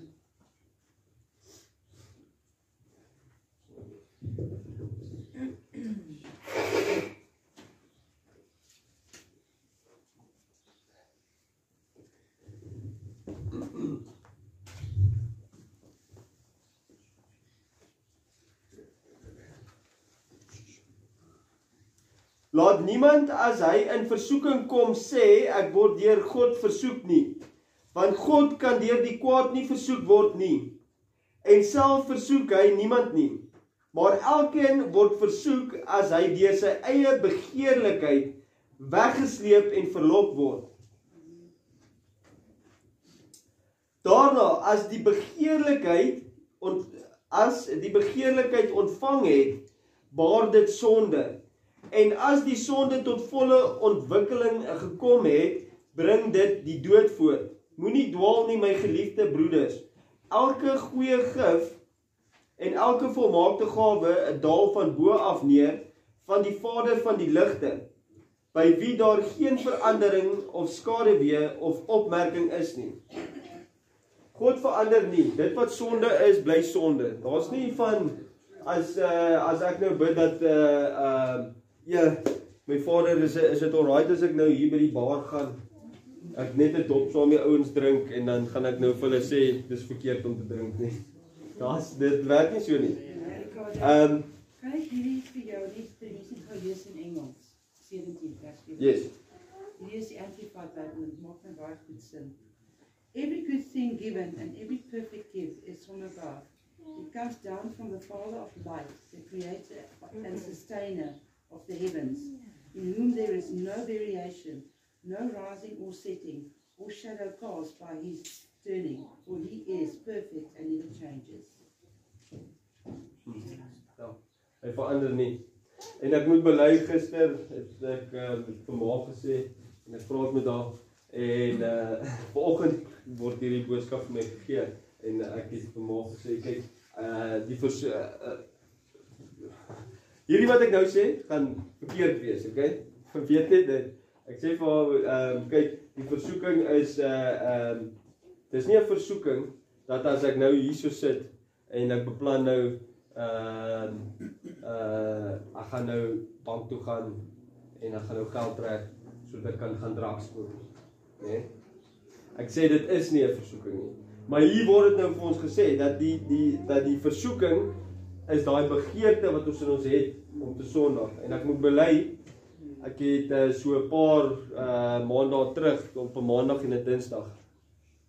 Laat niemand as hy in versoeking kom sê, ek word deur God versoek nie. Want God kan deur die kwaad nie versoek word nie. En self versoek hy niemand nie. Maar elkeen word versoek as hy deur sy eie begeerlikheid weggesleep en verlok word. Daarna, as die begeerlikheid ontvang het, baar dit sonde. En as die sonde tot volle ontwikkeling gekom het, bring dit die dood voort. Moenie dwaal nie, my geliefde broeders. Elke goeie gif en elke volmaakte gawe daal van bo af neer, van die Vader van die ligte, by wie daar geen verandering of skaduwee of opmerking is nie. God verander nie. Dit wat sonde is, bly sonde. Daar's nie van, as ek nou bid dat, my Vader, is dit alright as ek nou hier by die bar gaan, ek net 'n dop saam met my ouens drink, en dan gaan ek nou vir hulle sê, dis verkeerd om te drink nie. Dit werk nie so nie. Kan ek hierdie vir jou lees in Engels? 17 vers 4. Yes. Hierdie is die Amplified Bible, dit maak my baie goed sin. Every good thing given and every perfect gift is from above. It comes down from the Father of lights, the Creator and Sustainer of the heavens, in whom there is no variation, no rising or setting, or shadow cast by his turning, for he is perfect and never changes. Ja, hy verander nie. En ek moet bely, gister het ek vir ma gesê, en ek praat met haar, en vanoggend word hierdie boodskap vir my gegee, en ek het vir ma gesê, kyk, hierdie wat ek nou sê, gaan verkeerd wees, okay? Weet net dit. Ek sê vir haar, kyk, die versoeking is, dis nie 'n versoeking, dat as ek nou hier so sit, en ek beplan nou, ek gaan nou bank toe gaan, en ek gaan nou geld trek, sodat ek kan gaan drugs koop. Nee? Ek sê dit is nie 'n versoeking nie. Maar hier word dit nou vir ons gesê, dat die versoeking is daai begeerte wat ons in ons het, om te sondig. En ek moet bely, ek het so 'n paar maande terug, op 'n maandag en 'n dinsdag,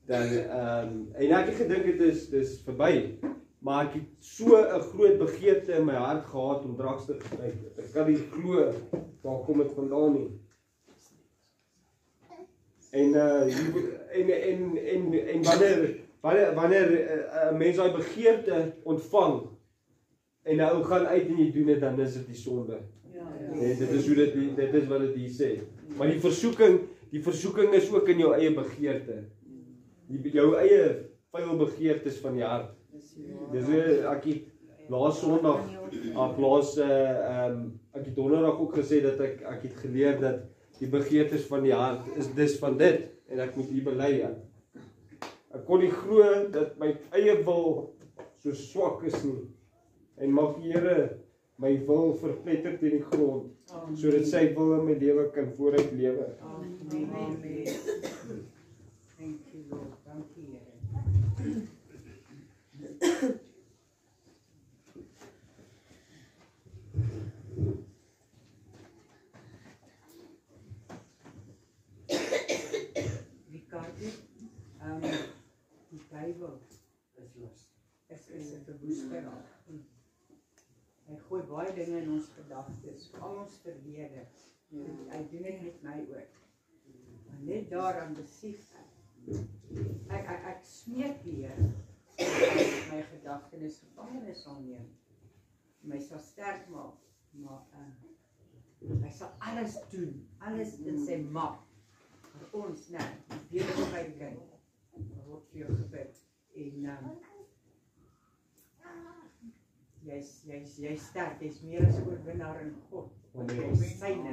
dan, en ek het gedink dit is verby, maar ek het so 'n groot begeerte in my hart gehad om drugs te gebruik. Ek kan nie glo, waar kom dit vandaan nie. En wanneer 'n mens daai begeerte ontvang, en nou gaan uit en jy doen dit, dan is dit die sonde. Nee, dit is wat dit hier sê. Maar die versoeking is ook in jou eie begeerte. Jou eie vuil begeertes van die hart. Dis ek het laas Sondag, ek het donderdag ook gesê dat ek het geleer dat die begeertes van die hart is dis van dit, en ek moet hier bely. Ek kon nie glo dat my eie wil so swak is nie, en mag die Here my wil verpletter teen die grond, sodat sy wil in my lewe kan vooruit lewe. Amen. Thank you, Lord. Dankie, Here. Die Bybel is 'n verwoestenaar. Hy gooi baie dinge in ons gedagtes, al ons verlede. Hy doen dit met my ook. Maar net daaraan besef ek smeek die Here dat my gedagtenis gevangenes sal neem. My sal sterk maak, maar hy sal alles doen, alles in sy mag vir ons, die besigheid kind. Word vir jou gebid, en jy's sterk, jy's meer as oorwinnaar in God, want jy's syne,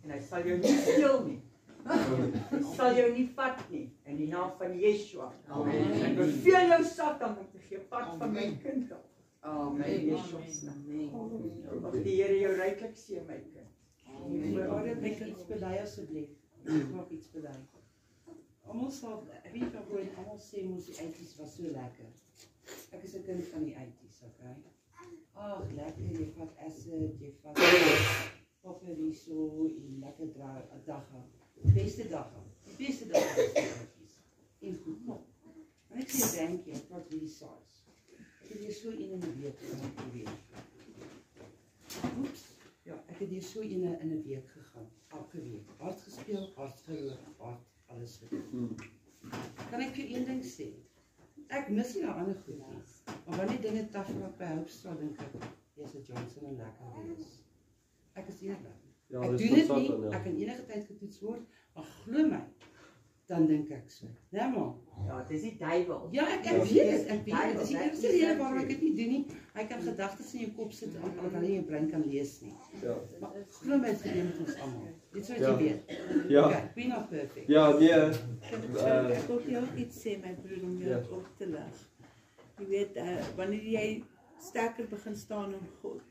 en hy sal jou nie steel nie, hy sal jou nie vat nie, in die naam van Yeshua, ek beveel jou Satan om te gee pad van my kind af, in Yeshua's naam, mag die Here jou ryklik seën, my kind. Ek iets belei asseblief, ek mag iets belei. Almal sal, wie kan gewoon, almal sê moes die eitjies was so lekker. Ek is 'n kind van die eitjies, okay? Ag, lekker, jy vat acid, jy vat paperiso en lekker dagga. Die beste dagga is die eitjies. en goed. En ek sê dankie, ek wat wie saas. Ek het hier so een in 'n week gewees. Oeps. Ja, ek het hier so een in 'n week gegaan, elke week. Hard gespeel, hard gehoor, hard alles gedoen. Kan ek vir een ding sê? Ek mis nie daai ander goed nie. Maar wanneer dinge taaf raak by Hopestraat, dink ek, Jesse Johnson en lekker wees. Ek is eerlik. Ja, Ek dis doen dit tot nie, Satan, ja. ek kan enige tyd getoets word, maar glo my, dan dink ek so. Nee man. Ja, dis die duiwel. Ja, ek weet dit, ek weet dit. Dis die enigste rede waarom ek dit nie doen nie. Hy kan gedagtes in jou kop sit, alhoewel jy jou brein kan lees nie. Ja. Maar glo my, dit gebeur met ons almal. Dit sou Ja. jy weet. Ja. Okay, we're not perfect. Ja, nee. Ek wil jou iets sê, my broer, om jou Ja. op te lig. Jy weet, wanneer jy sterker begin staan om God,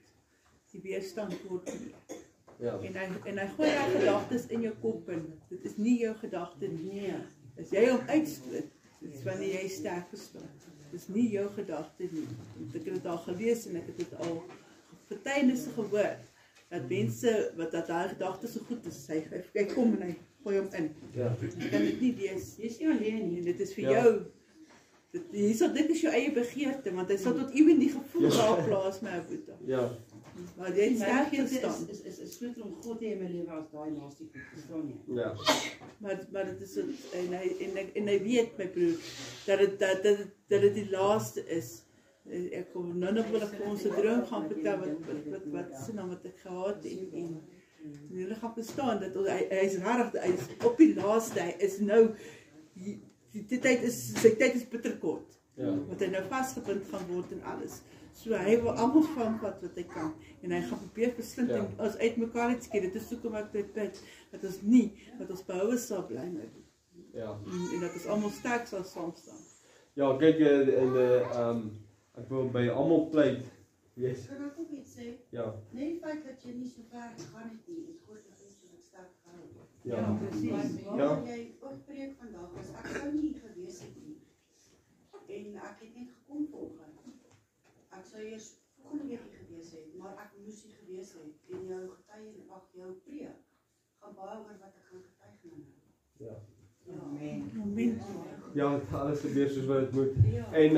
die weerstand word meer. Ja. En hy gooi daai gedagtes in jou kop in. Dit is nie jou gedagte nie. Nee. As jy hom uitstoot, dit is wanneer jy sterker staan. Dit is nie jou gedagte nie. Want ek het dit al gelees en ek het dit al getuienisse gehoor. Dat mense, wat dat daai gedagtes so goed is, hy kom en hy gooi hom in. Ja. Jy kan dit nie lees. Jy's nie alleen nie. En dit is vir Ja. jou. Dit is jou eie begeerte, want hy sal tot ewen die gevoel daar plaas my boete. Ja. Maar jy het sterk Sterk gestaan. is groter om God te hê in my lewe as daai naaste goed, verstaan jy? Ja. Maar dit is en hy weet, my broer, dat dit die laaste is. Ek kom nou nog wil ek vir ons 'n droom gaan vertel wat se naam wat ek gehad het en hulle gaan verstaan dat hy is regtig, hy is op die laaste, hy is nou sy tyd is bitterkort. Ja. Want hy nou vasgebind gaan word en alles. So hy wil almal vang wat hy kan en hy gaan probeer verslind Ja. en ons uitmekaar het skeer. Dit is hoekom ek dit bid dat ons nie dat ons behoue sal bly met Ja. en dat ons almal sterk sal saam staan. Ja, kyk ek wil by almal pleit. Yes. Kan ek ook iets sê? Ja. Nee, die feit dat jy nie so ver gegaan het nie, het God jou so sterk gehou. Ja. Presies. Waar jy ook preek vandag was, ek sou nie hier gewees het nie. En ek het net gekom vanoggend. Ek sou eers volgende week hier gewees het, maar ek moes hier gewees het en jou jou preek gaan baie oor wat ek gaan getuig nou. Ja. Amen. Amen. Ja, alles gebeur soos wat dit moet. Ja. En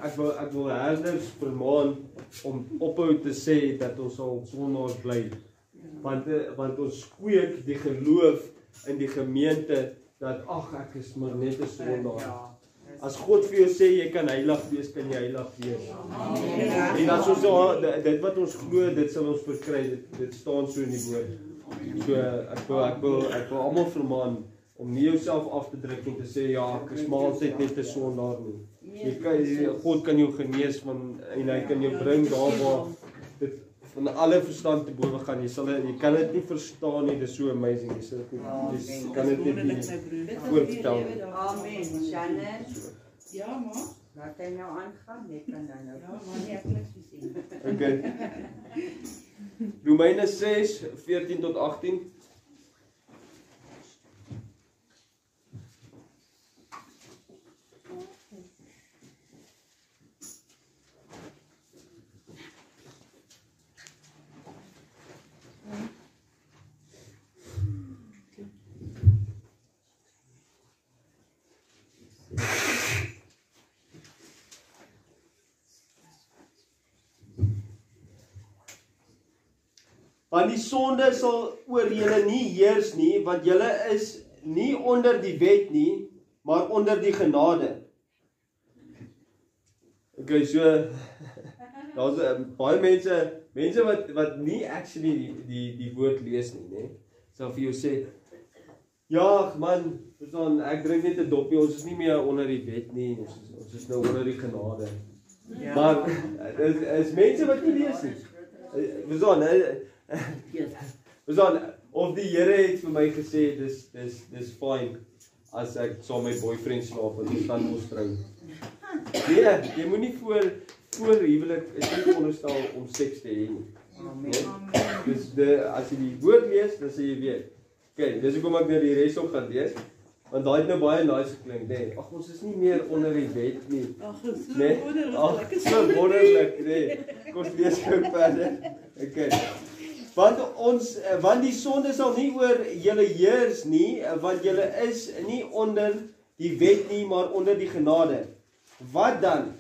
ek wil herders vermaan om ophou te sê dat ons al sondaars bly. Want ons kweek die geloof in die gemeente dat ag ek is maar net 'n sondaar. As God vir jou sê jy kan heilig wees, kan jy heilig wees. En as ons dit wat ons glo, dit sal ons verkry. Dit staan so in die woord. So ek wil almal vermaan om nie jouself af te druk en te sê ja, ek is maar altyd net 'n sondaar nie. God kan jou genees en hy kan jou bring daar waar dit van alle verstand te bowe gaan. Jy kan dit nie verstaan nie. Dit is so amazing. Jy kan dit nie voorstel nie. Amen. Shannon, Ja, maar. laat hy nou aangaan, net kan dan nou. Ja, maar nie ek niks gesien. Okay. Romeine 6, 14 tot 18. Want die sonde sal oor julle nie heers nie, want julle is nie onder die wet nie, maar onder die genade. Okay, so daar's baie mense wat nie actually die woord lees nie, né? Sal vir jou sê, ja, man, verstaan, ek drink net 'n doppie, ons is nie meer onder die wet nie, ons is nou onder die genade. Ja. Maar is mense wat nie lees nie. Verstaan, of die Here het vir my gesê dis fyn as ek saam met my boyfriend slaap en ons dan ons trou. Nee, jy moenie voor huwelik is nie veronderstel om seks te hê nie. Amen. Dis as jy die woord lees, dan sê jy weet. Okay, dis hoekom ek nou die res ook gaan lees. Want daai het nou baie nice geklink, nê. Ag, ons is nie meer onder die wet nie. Ag, so Nee. wonderlik. Ag, so wonderlik, nê. Kom ons lees gou verder. Okay. Want die sonde sal nie oor julle heers nie, want julle is nie onder die wet nie, maar onder die genade. Wat dan?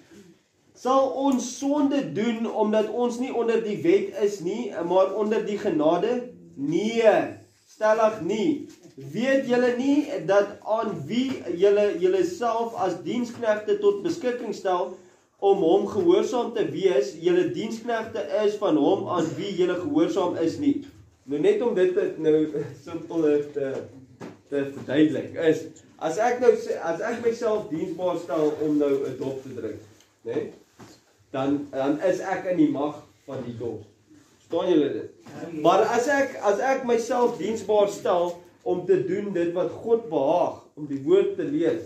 Sal ons sonde doen omdat ons nie onder die wet is nie, maar onder die genade? Nee, stellig nie. Weet julle nie dat aan wie julle self as diensknegte tot beskikking stel om hom gehoorsaam te wees, julle diensknegte is van hom aan wie julle gehoorsaam is nie. Nou net om dit simpel te verduidelik is, as ek myself diensbaar stel om nou 'n dop te drink, né? Dan is ek in die mag van die dop. Verstaan julle dit? Maar as ek myself diensbaar stel om te doen dit wat God behaag, om die woord te lees,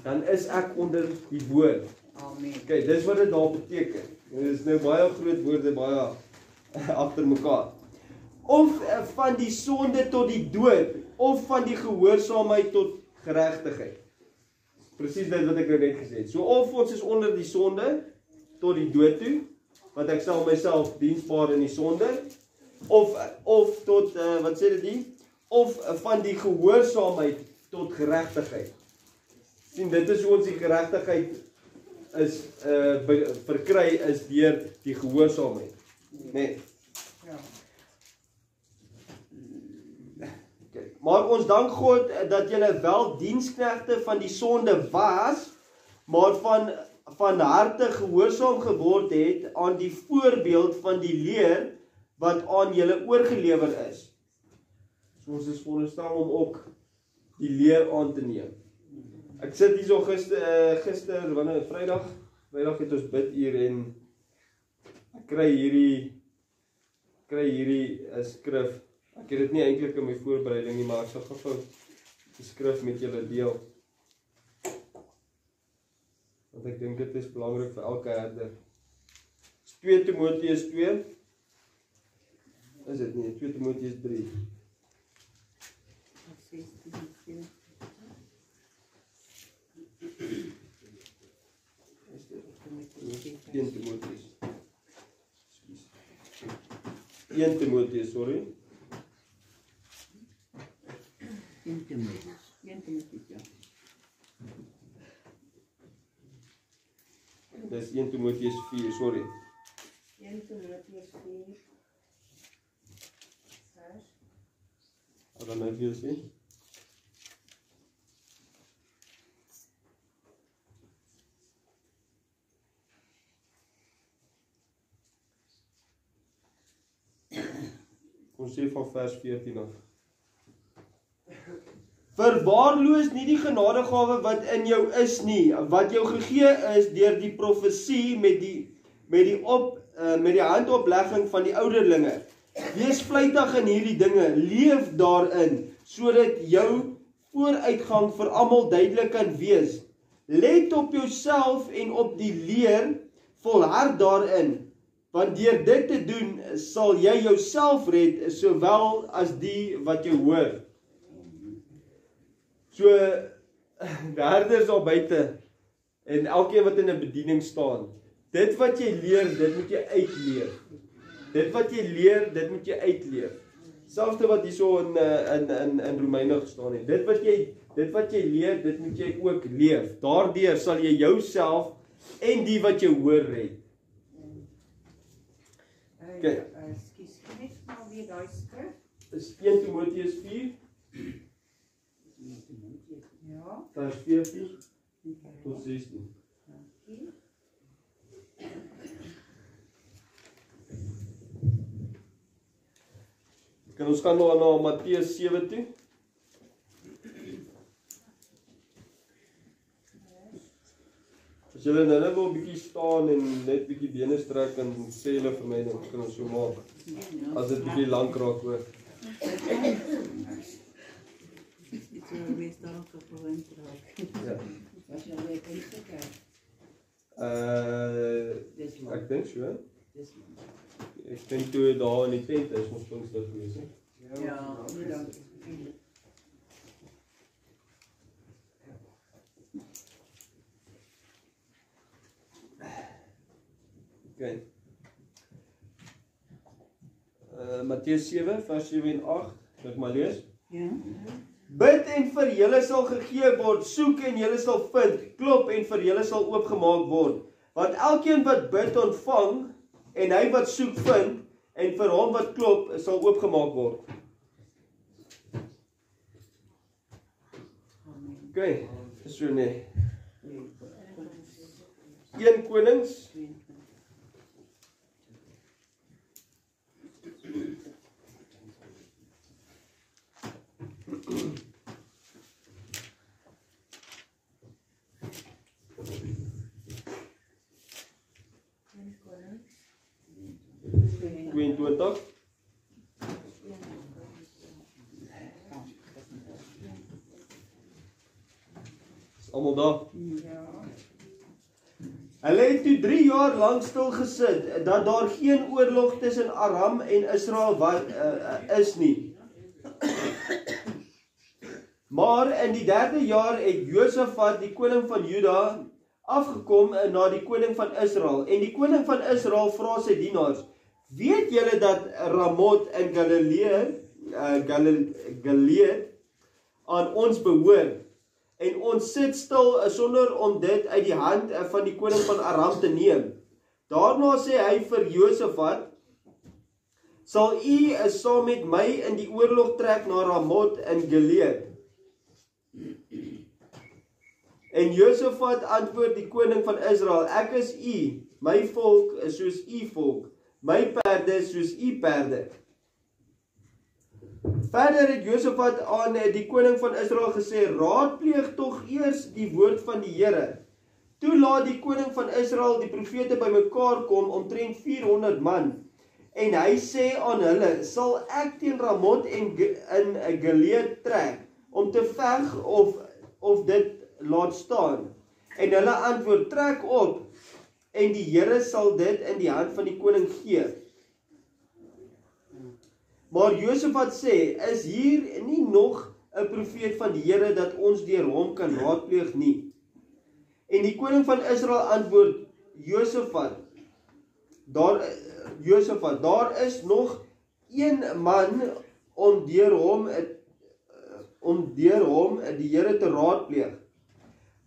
dan is ek onder die woord. Amen. Okay, dis wat dit daar beteken. Dit is nou baie groot woorde, baie agter mekaar. Of van die sonde tot die dood, of van die gehoorsaamheid tot geregtigheid. Presies dit wat ek nou net gesê het. So of ons is onder die sonde tot die dood toe, want ek stel myself diensbaar in die sonde, of tot, wat sê dit hier? Of van die gehoorsaamheid tot geregtigheid. Sien, dit is hoe ons die geregtigheid is verkry is deur die gehoorsaamheid. Nee. Ja. Okay. Maar ons dank God dat julle wel diensknegte van die sonde was, maar van harte gehoorsaam geword het aan die voorbeeld van die leer wat aan julle oorgelewer is. So ons is veronderstel om ook die leer aan te neem. Ek sit hier so gister, wanneer Vrydag het ons biduur en ek kry hierdie skrif. Ek het dit nie eintlik in my voorbereiding nie, maar ek sal gou die skrif met julle deel. Want ek dink dit is belangrik vir elke herder. 2 Timoteus 2. Is dit nie? 2 Timoteus 3. 1 Timoteus. 1 Timoteus, sorry. 1 Timoteus, ja. Dis 1 Timoteus 4, sorry. 1 Timoteus 4. Vers. Wat dan nou vir sê? Ons sê van vers 14 af. Verwaarloos nie die genadegawe wat in jou is nie, wat jou gegee is deur die profesie met die handoplegging van die ouderlinge. Wees vlytig in hierdie dinge, leef daarin, sodat jou vooruitgang vir almal duidelik kan wees. Let op jouself en op die leer, volhard daarin. Want deur dit te doen, sal jy jouself red, sowel as die wat jou hoor. So, die herders daar buite, en elkeen wat in 'n bediening staan, dit wat jy leer, dit moet jy uitleer. Dit wat jy leer, dit moet jy uitleer. Selfs wat hierso in Romeine gestaan het. Dit wat jy leer, dit moet jy ook leef. Daardeur sal jy jouself en die wat jy hoor red. Okay. Ekskuus, net maar weer daai skrif. Is 1 Timoteus 4. Ja. Vers 14 tot 16. Kan ons gaan nou na Matteus 7 toe? As julle nou net 'n bietjie staan en net bietjie bene strek en sê julle vir my, dan kan ons so maak. As dit bietjie lank raak hoor. Iets wat mees daar ook verwend raak. Ja. Was jy al by gekyk? Ek dink so. Dis Ek dink toe daar in die tent is ons Pinkster gewees, hè? Ja, Okay. Matteus 7 vers 7 en 8, kan ek maar lees? Ja. Bid en vir julle sal gegee word, soek en julle sal vind, klop en vir julle sal oopgemaak word. Want elkeen wat bid ontvang, en hy wat soek vind, en vir hom wat klop sal oopgemaak word. Ok, so nee. 1 Konings 22. Is almal daar? Hulle het toe 3 jaar lang stil gesit, dat daar geen oorlog tussen Aram en Israel is nie. Maar in die 3de jaar het Josafat, die koning van Juda, afgekom na die koning van Israel. En die koning van Israel vra sy dienaars, weet julle dat Ramoth in Gilead aan ons behoort? En ons sit stil sonder om dit uit die hand van die koning van Aram te neem. Daarna sê hy vir Josafat, sal u saam met my in die oorlog trek na Ramoth in Gilead? En Josafat antwoord die koning van Israel, ek is u, my volk is soos u volk, my perde soos u perde. Verder het Josafat aan die koning van Israel gesê, raadpleeg tog eers die woord van die Here. Toe laat die koning van Israel die profete bymekaar kom, omtrent 400 man. En hy sê aan hulle, sal ek teen Ramoth in Gilead trek, om te veg of dit laat staan? En hulle antwoord, trek op, en die Here sal dit in die hand van die koning gee. Maar Josafat sê, is hier nie nog 'n profeet van die Here dat ons deur hom kan raadpleeg nie? En die koning van Israel antwoord Josafat, daar is nog een man om deur hom die Here te raadpleeg.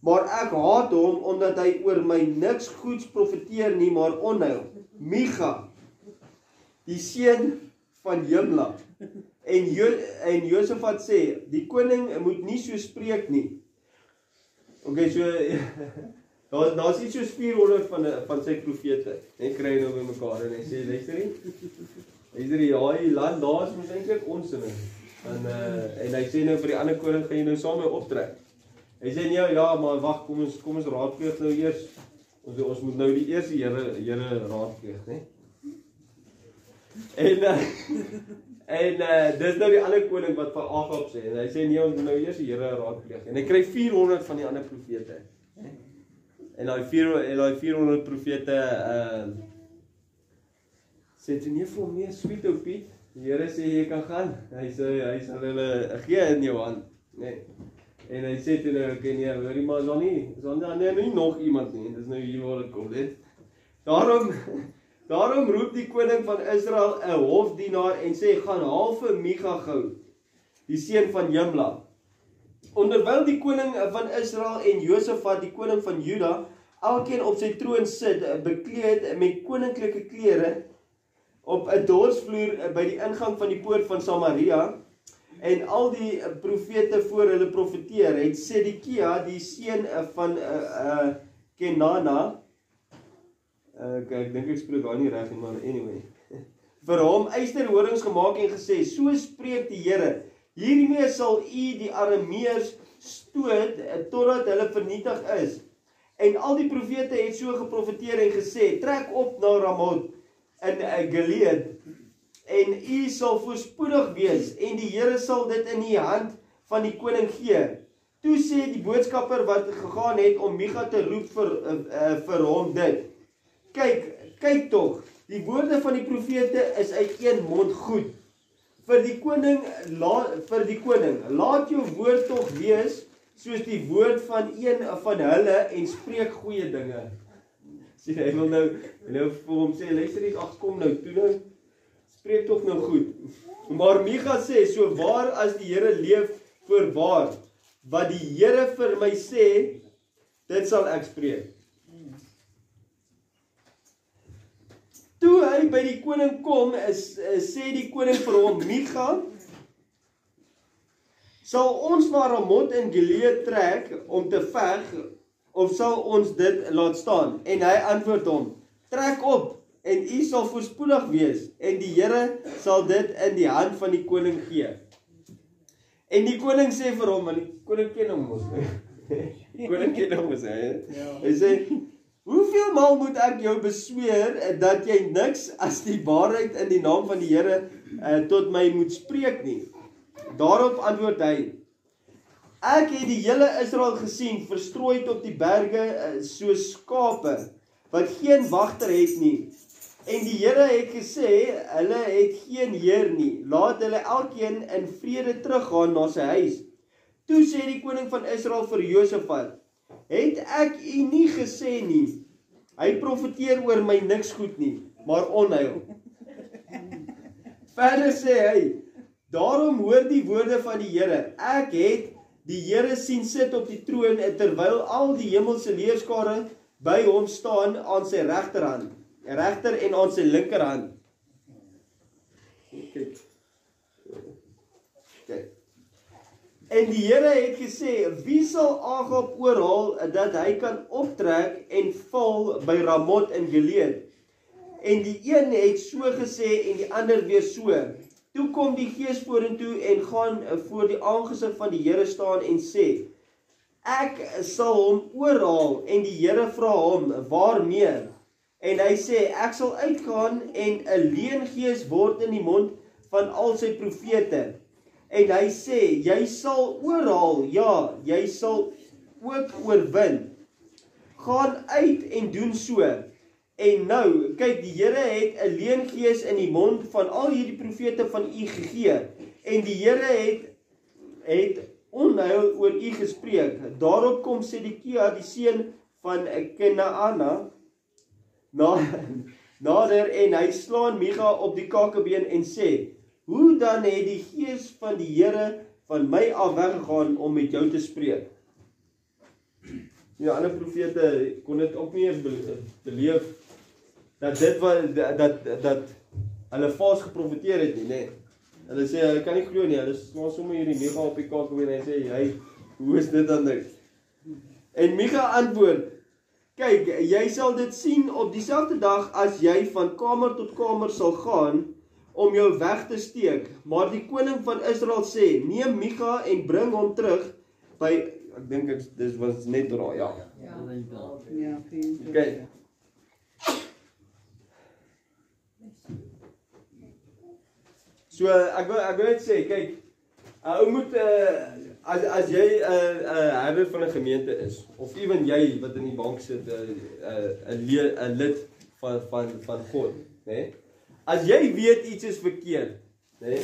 Maar ek haat hom omdat hy oor my niks goeds profeteer nie, maar onheil. Micha, die seun van Jimla. En Josafat sê, die koning moet nie so spreek nie. Ok, so, daar is iets soos 400 van sy profete, en kry nou by mekaar, en hy sê, luister hier, ja, die land daar is moet eintlik ons in. En hy sê nou vir die ander koning, gaan jy nou saam mee optrek. Hy sê, nee, ja, maar wacht, kom ons raadpleeg nou eers, ons moet nou die eerste Here raadpleeg, ne? En dis nou die ander koning wat van Agab sê, en hy sê nee, ons moet nou eers die Here raadpleeg, en hy kry 400 van die ander profete, en die 400 profete sê toe nie vir hom, nee, sweet ou Piet, die Here sê jy kan gaan, hy sal hulle gee in jou hand, nee. En hy sê toe nou, okay, nee, hoorie, maar is daar nie nog iemand nie, en dis nou hier waar het kom, dit. Daarom roep die koning van Israel 'n hofdienaar en sê, gaan haal vir Micha gou, die seun van Jimla. Onderwyl die koning van Israel en Josafat, die koning van Juda, elkeen op sy troon sit, bekleed met koninklike klere, op 'n dorsvloer by die ingang van die poort van Samaria, en al die profete voor hulle profeteer, het Sedekia, die seun van Kenana, ek dink ek spreek daar nie reg nie, maar anyway, vir hom eysterhorings gemaak en gesê, so spreek die Here, hiermee sal u die Arameërs stoot, totdat hulle vernietig is. En al die profete het so geprofeteer en gesê, trek op na Ramoth in Gilead, en u sal voorspoedig wees, en die Here sal dit in die hand van die koning gee. Toe sê die boodskapper wat gegaan het om Micha te roep vir hom dit, kyk tog, die woorde van die profete is uit een mond goed. Vir die koning, laat jou woord tog wees, soos die woord van een van hulle, en spreek goeie dinge. Sien, hy wil nou vir hom sê, luister eens, ag kom nou, toe nou, spreek tog nou goed. Maar Micha sê, so waar as die Here leef, voorwaar, wat die Here vir my sê, dit sal ek spreek. Toe hy by die koning kom, sê die koning vir hom, Micha, sal ons na Ramot in Gilead trek om te veg, of sal ons dit laat staan? En hy antwoord hom, trek op, en u sal voorspoedig wees, en die Here sal dit in die hand van die koning gee. En die koning sê vir hom, want die koning ken hom mos, die koning ken hom mos, hy sê, hoeveel maal moet ek jou besweer, dat jy niks as die waarheid in die naam van die Here tot my moet spreek nie? Daarop antwoord hy, ek het die hele Israel gesien, verstrooid op die berge soos skape, wat geen wagter het nie. En die Here het gesê, hulle het geen Heer nie, laat hulle elkeen in vrede teruggaan na sy huis. Toe sê die koning van Israel vir Josafat, het ek u nie gesê nie, hy profeteer oor my niks goed nie, maar onheil. Verder sê hy, daarom hoor die woorde van die Here, ek het die Here sien sit op die troon, terwyl al die hemelse leerskare by hom staan aan sy regterhand, regter en aan sy linkerhand. Kyk. En die Here het gesê, wie sal Agab oorhaal, dat hy kan optrek en val by Ramot in Gilead? En die een het so gesê, en die ander weer so. Toe kom die gees vorentoe en gaan voor die aangesig van die Here staan en sê, ek sal hom oorhaal, en die Here vra hom, waarmee? En hy sê, ek sal uitgaan en 'n leengees word in die mond van al sy profete. En hy sê, jy sal oorhaal, ja, jy sal ook oorwin. Gaan uit en doen so. En nou, kyk, die Here het 'n leengees in die mond van al hierdie profete van u gegee. En die Here het onheil oor u gespreek. Daarop kom Sedekia, die seun van Kenaana, nader en hy slaan Micha op die kakebeen en sê, hoe dan het die gees van die Here van my af weggegaan om met jou te spreek? Ja, ander profete kon dit ook nie eens beleef dat dit wat dat hulle vals geprofeteer het nie, nee. Hulle sê hulle kan nie glo nie, hulle slaan sommer hierdie Micha op die kakebeen en hy sê, hy, hoe is dit dan nou? En Micha antwoord, kyk, jy sal dit sien op dieselfde dag as jy van kamer tot kamer sal gaan om jou weg te steek. Maar die koning van Israel sê, neem Micha en bring hom terug by, ek dink dit was net daar, ja. Ja, Okay. So, ek wil net sê, kyk, ou moet, as jy herder van 'n gemeente is, of ewen jy wat in die bank sit, 'n lid van God, né? As jy weet iets is verkeerd, né?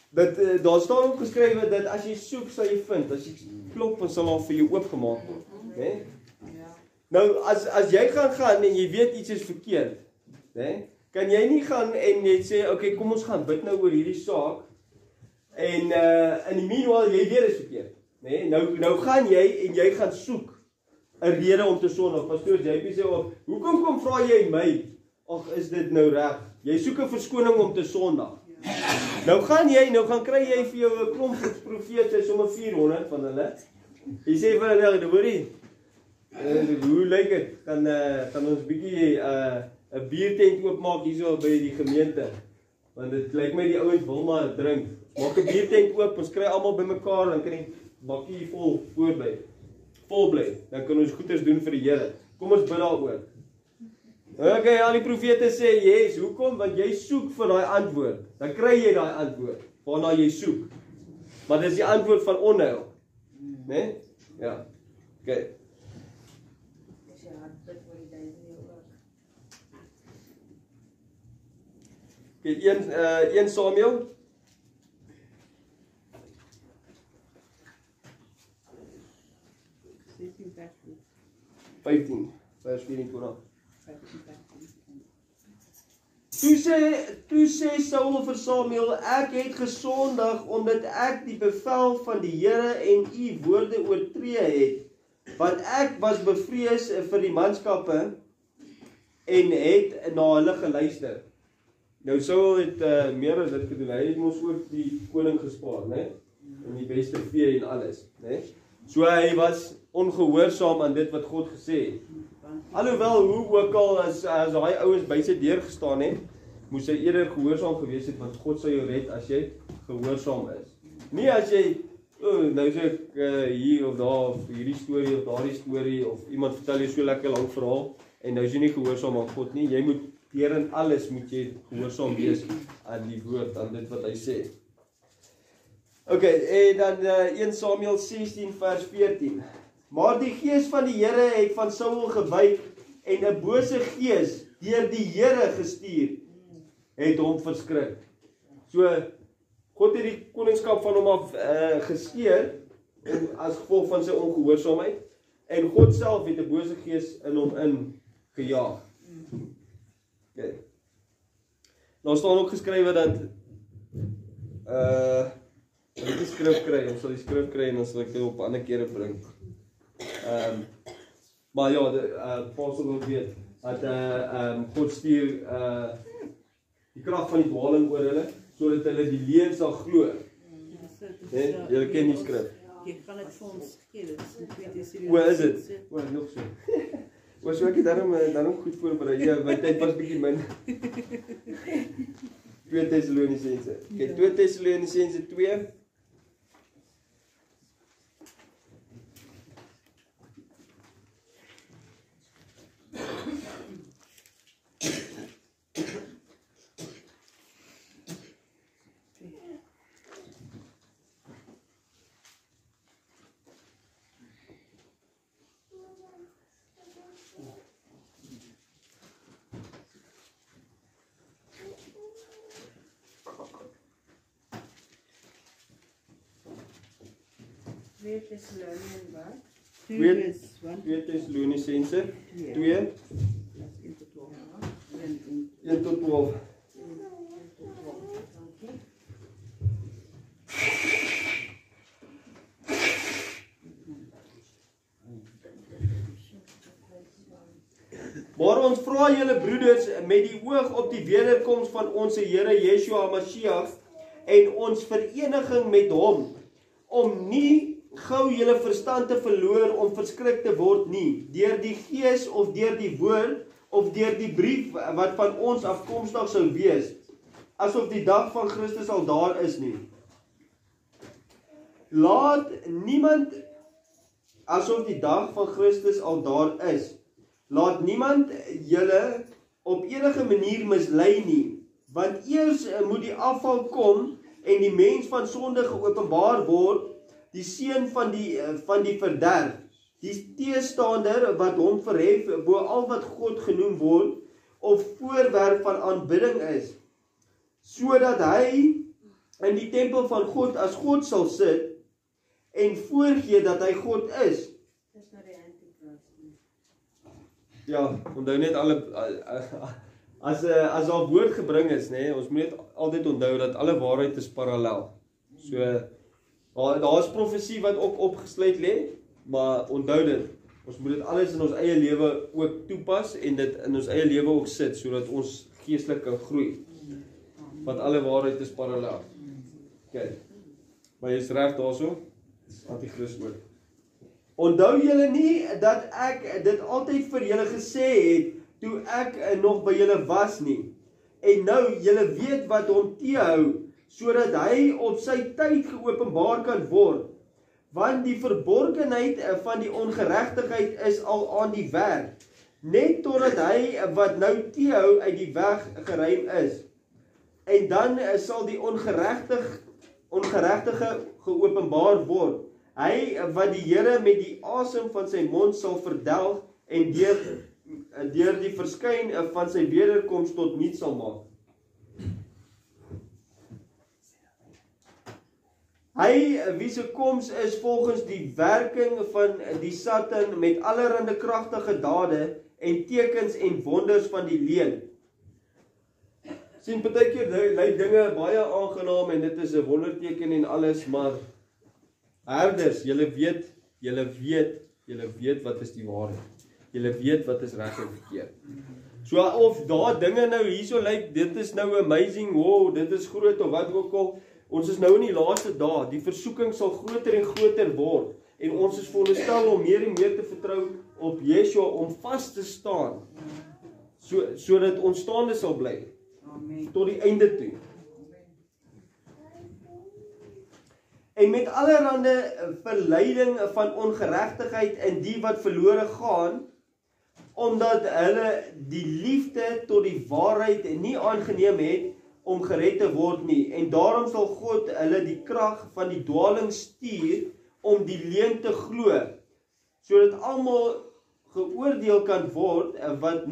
Dat daar staan ook geskrywe dat as jy soek, sal jy vind, as jy klop, dan sal daar vir jou oopgemaak word, né? Nou, as jy gaan en jy weet iets is verkeerd, né? Kan jy nie gaan en jy sê, okay, kom ons gaan bid nou oor hierdie saak, en in die meanwhile, jy weet is verkeerd, né? Nou gaan jy en jy gaan soek 'n rede om te sondig. Pastoor JP sê ook, hoekom vra jy my? Ag, is dit nou reg? Jy soek 'n verskoning om te sondig. Nou gaan kry jy vir jou 'n klomp profete, sommer 400 van hulle. Jy sê vir hulle, hoorie, hoe lyk dit? Kan ons bietjie 'n biertent oopmaak hierso by die gemeente? Want dit lyk my die ouens wil maar drink. Maak 'n biertent oop, ons kry almal bymekaar, dan kan die bakkie vol bly. Dan kan ons goeders doen vir die Here. Kom ons bid daaroor. Okay, al die profete sê, yes, hoekom? Want jy soek vir daai antwoord. Dan kry jy daai antwoord waarna jy soek. Maar dis die antwoord van onheil. Né? Ja. Okay. Okay, 1 Samuel 15 vers 24. Toe sê Saul vir Samuel, ek het gesondig omdat ek die bevel van die Here en u woorde oortree het, want ek was bevrees vir die manskappe en het na hulle geluister. Nou Saul het meer as dit gedoen, hy het mos ook die koning gespaar, né? En die beste vee en alles, né? So hy was ongehoorsaam aan dit wat God gesê het. Alhoewel, hoe ook al as daai ouens by sy deur gestaan het, moes hy eerder gehoorsaam gewees het, want God sal jou red as jy gehoorsaam is. Nie as jy, nou sê ek hier of daar, of hierdie storie of daardie storie, of iemand vertel jy so lekker lang verhaal, en nou is jy nie gehoorsaam aan God nie, jy moet deur in alles moet jy gehoorsaam wees aan die woord, aan dit wat hy sê. Ok, en dan 1 Samuel 16 vers 14. Maar die gees van die Here het van Saul gewyk en 'n bose gees deur die Here gestuur het hom verskrik. So God het die koningskap van hom af geskeer as gevolg van sy ongehoorsaamheid en God self het 'n bose gees in hom ingejaag. Okay. Nou staan ook geskrywe dat ek het die skrif kry, ons sal die skrif kry en dan sal ek dit op ander kere bring. Maar ja, Paul wil weet dat God stuur die krag van die dwaling oor hulle, sodat hulle die leuen sal glo. Julle ken die skrif. Jy gaan dit vir ons gee, dit is in 2 Tessalonisense. Hoe is dit? Nog so. So ek het daarom goed voorberei. Ja, my tyd was bietjie min. 2 Tessalonisense. Okay, 2 Tessalonisense 2. Twee Tessalonisense 2 1 tot 12. Maar ons vra julle broeders met die oog op die wederkoms van ons Here Yeshua Mashiach en ons vereniging met hom, om nie gou julle verstand te verloor om verskrik te word nie, deur die gees of deur die woord of deur die brief wat van ons afkomstig sou wees, asof die dag van Christus al daar is nie. Laat niemand, asof die dag van Christus al daar is, laat niemand julle op enige manier mislei nie, want eers moet die afval kom en die mens van sonde geopenbaar word, die seun van die verderf, die teestander wat hom verhef bo al wat God genoem word, of voorwerp van aanbidding is, sodat hy in die tempel van God as God sal sit, en voorgee dat hy God is. Ja, onthou net alle, as daar woord gebring is, nee, ons moet net altyd onthou dat alle waarheid is parallel. So, daar is profesie wat ook opgesluit lê, maar onthou dit, ons moet dit alles in ons eie lewe ook toepas en dit in ons eie lewe ook sit, sodat ons geestelik kan groei. Want alle waarheid is parallel. Okay. Maar jy is reg daarso, anti-Christ woord. Onthou julle nie dat ek dit altyd vir julle gesê het, toe ek nog by julle was nie. En nou, julle weet wat hom teehou, sodat hy op sy tyd geopenbaar kan word. Want die verborgenheid van die ongeregtigheid is al aan die werk, net totdat hy wat nou teehou uit die weg geruim is. En dan sal die ongeregtige geopenbaar word. Hy wat die Here met die asem van sy mond sal verdelg en deur die verskyn van sy wederkoms tot nuut sal maak. Hy wie se koms is volgens die werking van die Satan met allerlei kragtige dade en tekens en wonders van die leuen. Sien partykeer lyk dinge baie aangenaam en dit is 'n wonderteken en alles, maar herders, julle weet wat is die waarheid. Julle weet wat is reg en verkeerd. So of daar dinge nou hierso lyk, dit is nou amazing, wow, dit is groot of wat ook al. Ons is nou in die laaste dae, die versoeking sal groter en groter word en ons is veronderstel om meer en meer te vertrou op Yeshua om vas te staan. Sodat ons staande sal bly. Amen. Tot die einde toe. En met allerhande verleiding van ongeregtigheid in die wat verlore gaan, omdat hulle die liefde tot die waarheid nie aangeneem het om gered te word nie. En daarom sal God hulle die krag van die dwaling stuur om die leuen te glo, sodat almal geoordeel kan word wat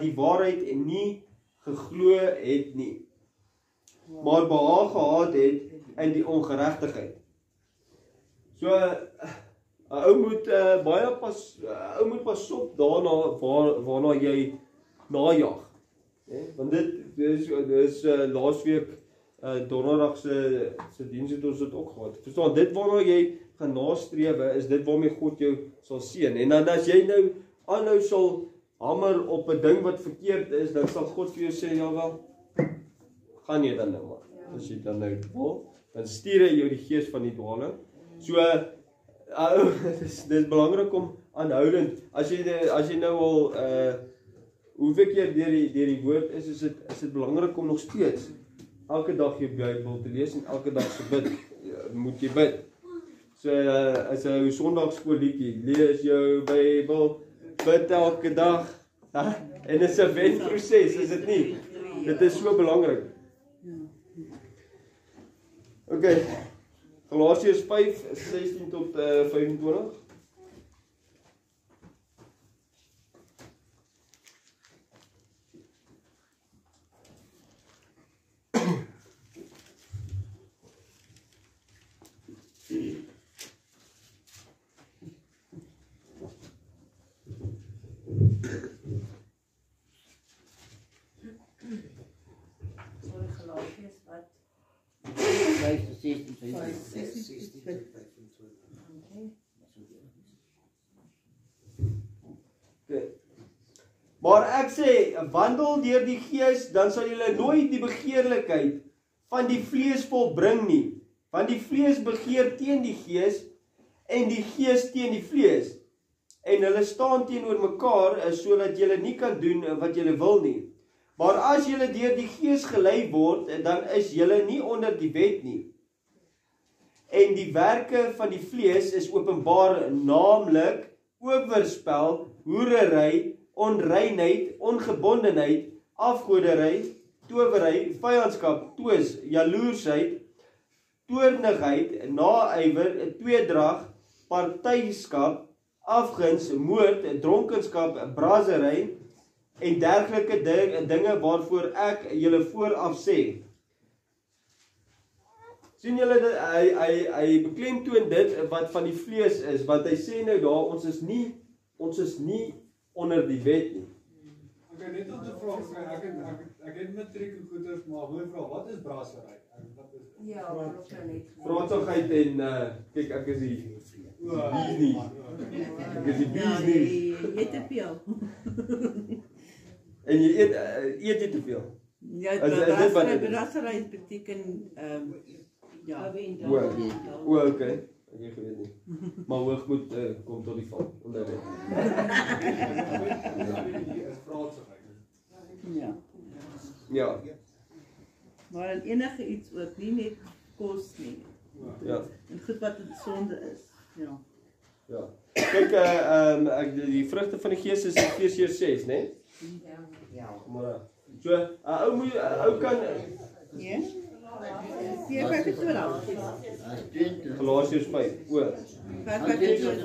die waarheid nie geglo het nie, maar behaag gehad het in die ongeregtigheid. So 'n ou moet baie pas op daarna waarna jy najag. Want dit is laasweek donderdag se diens het ons dit ook gehad. Verstaan, dit waarna jy gaan nastrewe is dit waarmee God jou sal seën. En dan as jy nou aanhou sal hamer op 'n ding wat verkeerd is, dan sal God vir jou sê, ja wel, gaan jy dan nou maar. As jy dan nou wil, dan stuur hy jou die gees van die dwaling. So dis belangrik om aanhoudend, as jy nou al hoeveel keer deur die woord is dit belangrik om nog steeds elke dag jou Bybel te lees en elke dag se bid, moet jy bid. So as 'n Sondagskoolliedjie, lees jou Bybel, bid elke dag, en dit is 'n wenproses, is dit nie? Dit is so belangrik. Okay, Galasiërs 5:16 tot 25. Maar ek sê, wandel deur die Gees, dan sal julle nooit die begeerlikheid van die vlees volbring nie. Want die vlees begeer teen die Gees en die Gees teen die vlees. En hulle staan teenoor mekaar sodat julle nie kan doen wat julle wil nie. Maar as julle deur die Gees gelei word, dan is julle nie onder die wet nie. En die werke van die vlees is openbaar, naamlik oorspel, hoerery, onreinheid, ongebondenheid, afgoderry, towery, vyandskap, twis, jaloersheid, toornigheid, naaiwer, tweedrag, partyskap, afguns, moord, dronkenskap, brasery en dergelike dinge waarvoor ek julle vooraf sê. Sien julle dit, hy beklemtoon dit wat van die vlees is, want hy sê nou daar, ons is nie onder die wet nie. Okay, net om te vraag, ek het matriek en goeders, maar wil vra, wat is brasery? Ja, Vraatigheid en, kyk, ek is die bies nie. Ek is die bies nie. Jy te veel. En jy eet jy te veel? Ja, brasery beteken, ja. Okay. Ek het geweet nie. Maar hoogmoed kom tot die val. Onthou dit. Ja. Ja. Maar in enige iets ook nie net kos nie. Ja. En goed wat dit sonde is. Ja. Ja. Kyk, die vrugte van die Gees is Efesiërs 6, né? Ja. Maar so, ou kan Ja. Ja, kyk dit wel. Galasiërs 5. Wat is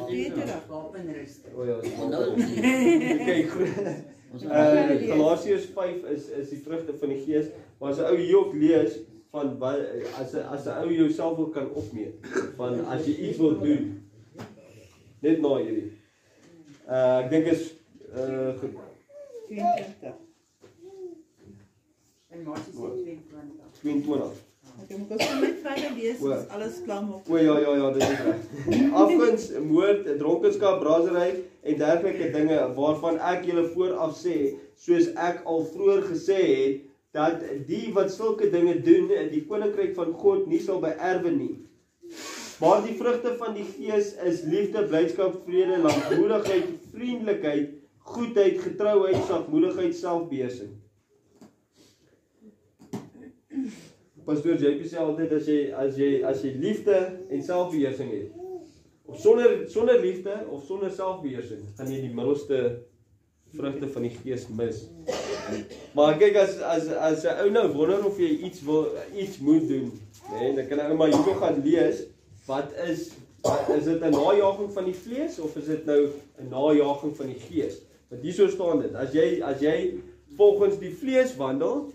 dit? O ja. Kyk, Galasiërs 5 is die vrugte van die Gees, maar as 'n ou hier ook lees van as 'n ou jouself wil kan opmeet, van as jy iets wil doen, net na hierdie. Ek dink is 20. En Marsie sê 22. 22. Okay, maar kan jy net verder lees, O. is alles klaar maak. O ja, dit is reg. Afguns, moord, dronkenskap, braasery en dergelike dinge waarvan ek julle vooraf sê, soos ek al vroeër gesê het, dat die wat sulke dinge doen, die koninkryk van God nie sal beerwe nie. Maar die vrugte van die Gees is liefde, blydskap, vrede, lankmoedigheid, vriendelikheid, goedheid, getrouheid, sagmoedigheid, selfbeheersing. Pastoor JP sê altyd as jy liefde en selfbeheersing het, of sonder liefde of sonder selfbeheersing, gaan jy die middelste vrugte van die Gees mis. Maar kyk, as 'n ou nou wonder of jy iets moet doen, nee, dan kan hy maar hierso gaan lees, wat is dit 'n najaging van die vlees of is dit nou 'n najaging van die Gees? Want hierso staan dit, as jy volgens die vlees wandel,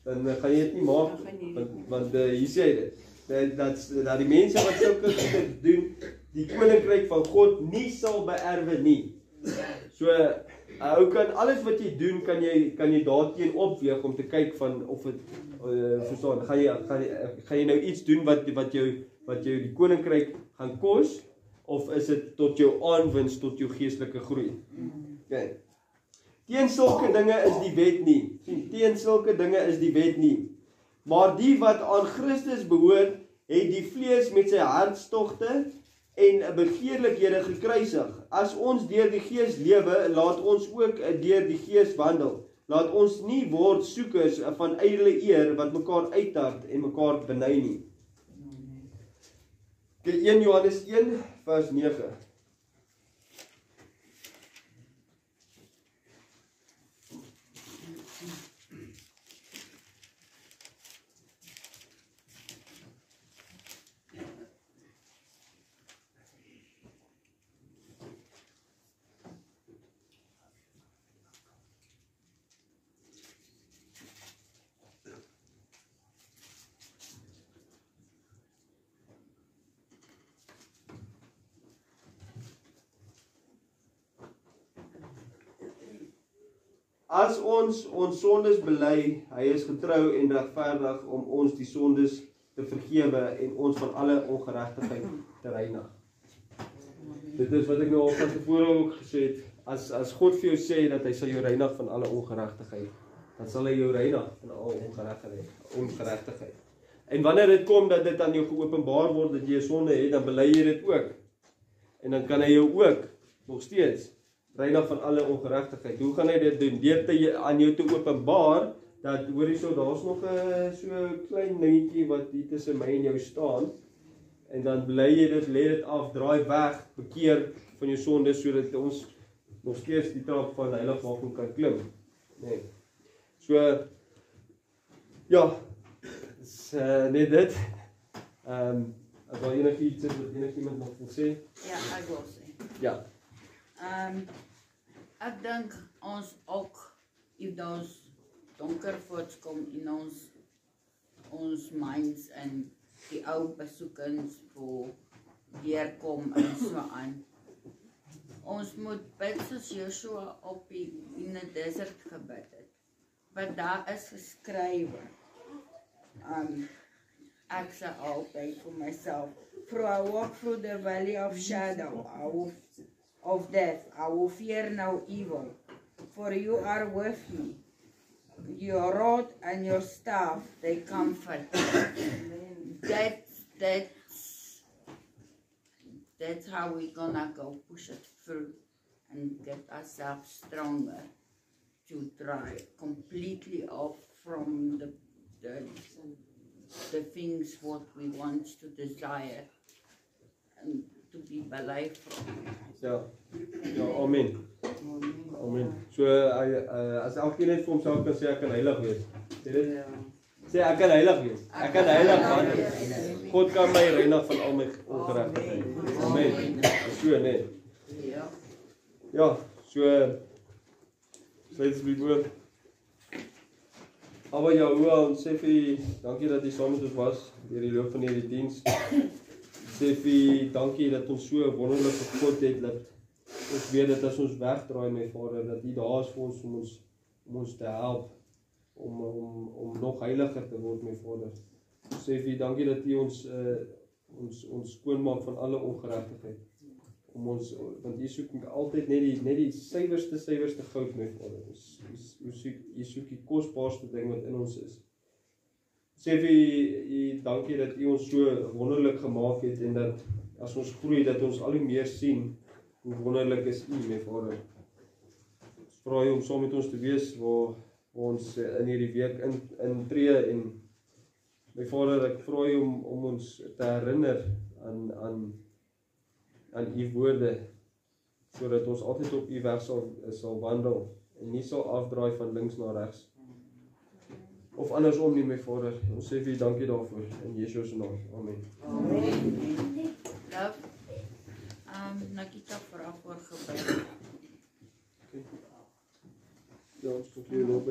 dan gaan jy dit nie maak, want hier sê dit, dat die mense wat sulke dinge doen, die koninkryk van God nie sal beerwe nie. So, ou kan alles wat jy doen, kan jy daarteen opweeg om te kyk van of dit verstaan, gaan jy nou iets doen wat jou die koninkryk gaan kos, of is dit tot jou aanwins, tot jou geestelike groei? Okay. Teen sulke dinge is die wet nie. Teen sulke dinge is die wet nie. Maar die wat aan Christus behoort, het die vlees met sy hartstogte en begeerlikhede gekruisig. As ons deur die Gees lewe, laat ons ook deur die Gees wandel. Laat ons nie word soekers van ydelle eer wat mekaar uittart en mekaar beny nie. 1 Johannes 1 vers 9. As ons sondes bely, hy is getrou en regverdig om ons die sondes te vergewe en ons van alle ongeregtigheid te reinig. Dit is wat ek nou al van tevore ook gesê het, as God vir jou sê dat hy sal jou reinig van alle ongeregtigheid, dan sal hy jou reinig van alle ongeregtigheid. En wanneer dit kom dat dit aan jou geopenbaar word dat jy 'n sonde het, dan bely jy dit ook. En dan kan hy jou ook nog steeds reinig van alle ongeregtigheid. Hoe gaan hy dit doen? Deur aan jou te openbaar dat hoor hierso, daar's nog 'n so klein dingetjie wat hier tussen my en jou staan. En dan bly jy dit, lê dit af, draai weg, bekeer van jou sonde sodat ons nog steeds die trap van heiligmaking kan klim. Nee. So ja, dis net dit. As daar enigiets is wat enigiemand nog wil sê? Ja, ek wil sê. Ja. Ek dink ons ook, if daar's donker voortkom in ons minds en die ou besoekings voor weerkom en so aan. Ons moet bid soos Joshua op in die desert gebid het. Want daar is geskrywe. Ek sê altyd vir myself, for I walk through the valley of shadow, of death, I will fear no evil, for you are with me. Your rod and your staff, they comfort me. That's how we're gonna go push it through and get ourselves stronger to drive completely off from the things what we want to desire and to be believed from. Ja, amen. Amen. So, as elkeen net vir homself kan sê, ek kan heilig wees. Sê dit? Sê, ek kan heilig wees. Ek kan heilig wandel. God kan my reinig van al my ongeregtigheid. Amen. So, net. Ja, so, sluit asseblief oor. Aba Yahuwah, ons sê vir dankie dat jy saam met ons was deur die loop van hierdie diens. Sê vir dankie dat ons so 'n wonderlike God het dat ons weet dat as ons wegdraai, my Vader, dat U daar is vir ons om ons te help om nog heiliger te word, my Vader. Ons sê vir U dankie dat U ons skoonmaak van alle ongeregtigheid. Want U soek altyd net die suiwerste goud, my Vader. U soek die kosbaarste ding wat in ons is. Sê vir U dankie dat U ons so wonderlik gemaak het en dat as ons groei, dat ons al hoe meer sien hoe wonderlik is U, my Vader. Ons vra U om saam met ons te wees waar ons in hierdie week intree en my Vader, ek vra U om ons te herinner aan U woorde, sodat ons altyd op U weg sal wandel en nie sal afdraai van links na regs. Of andersom nie, my Vader. Ons sê vir U dankie daarvoor in Jesus se naam. Amen. Love. Nakita vra voor gebed. Ja, ons kom hier loop.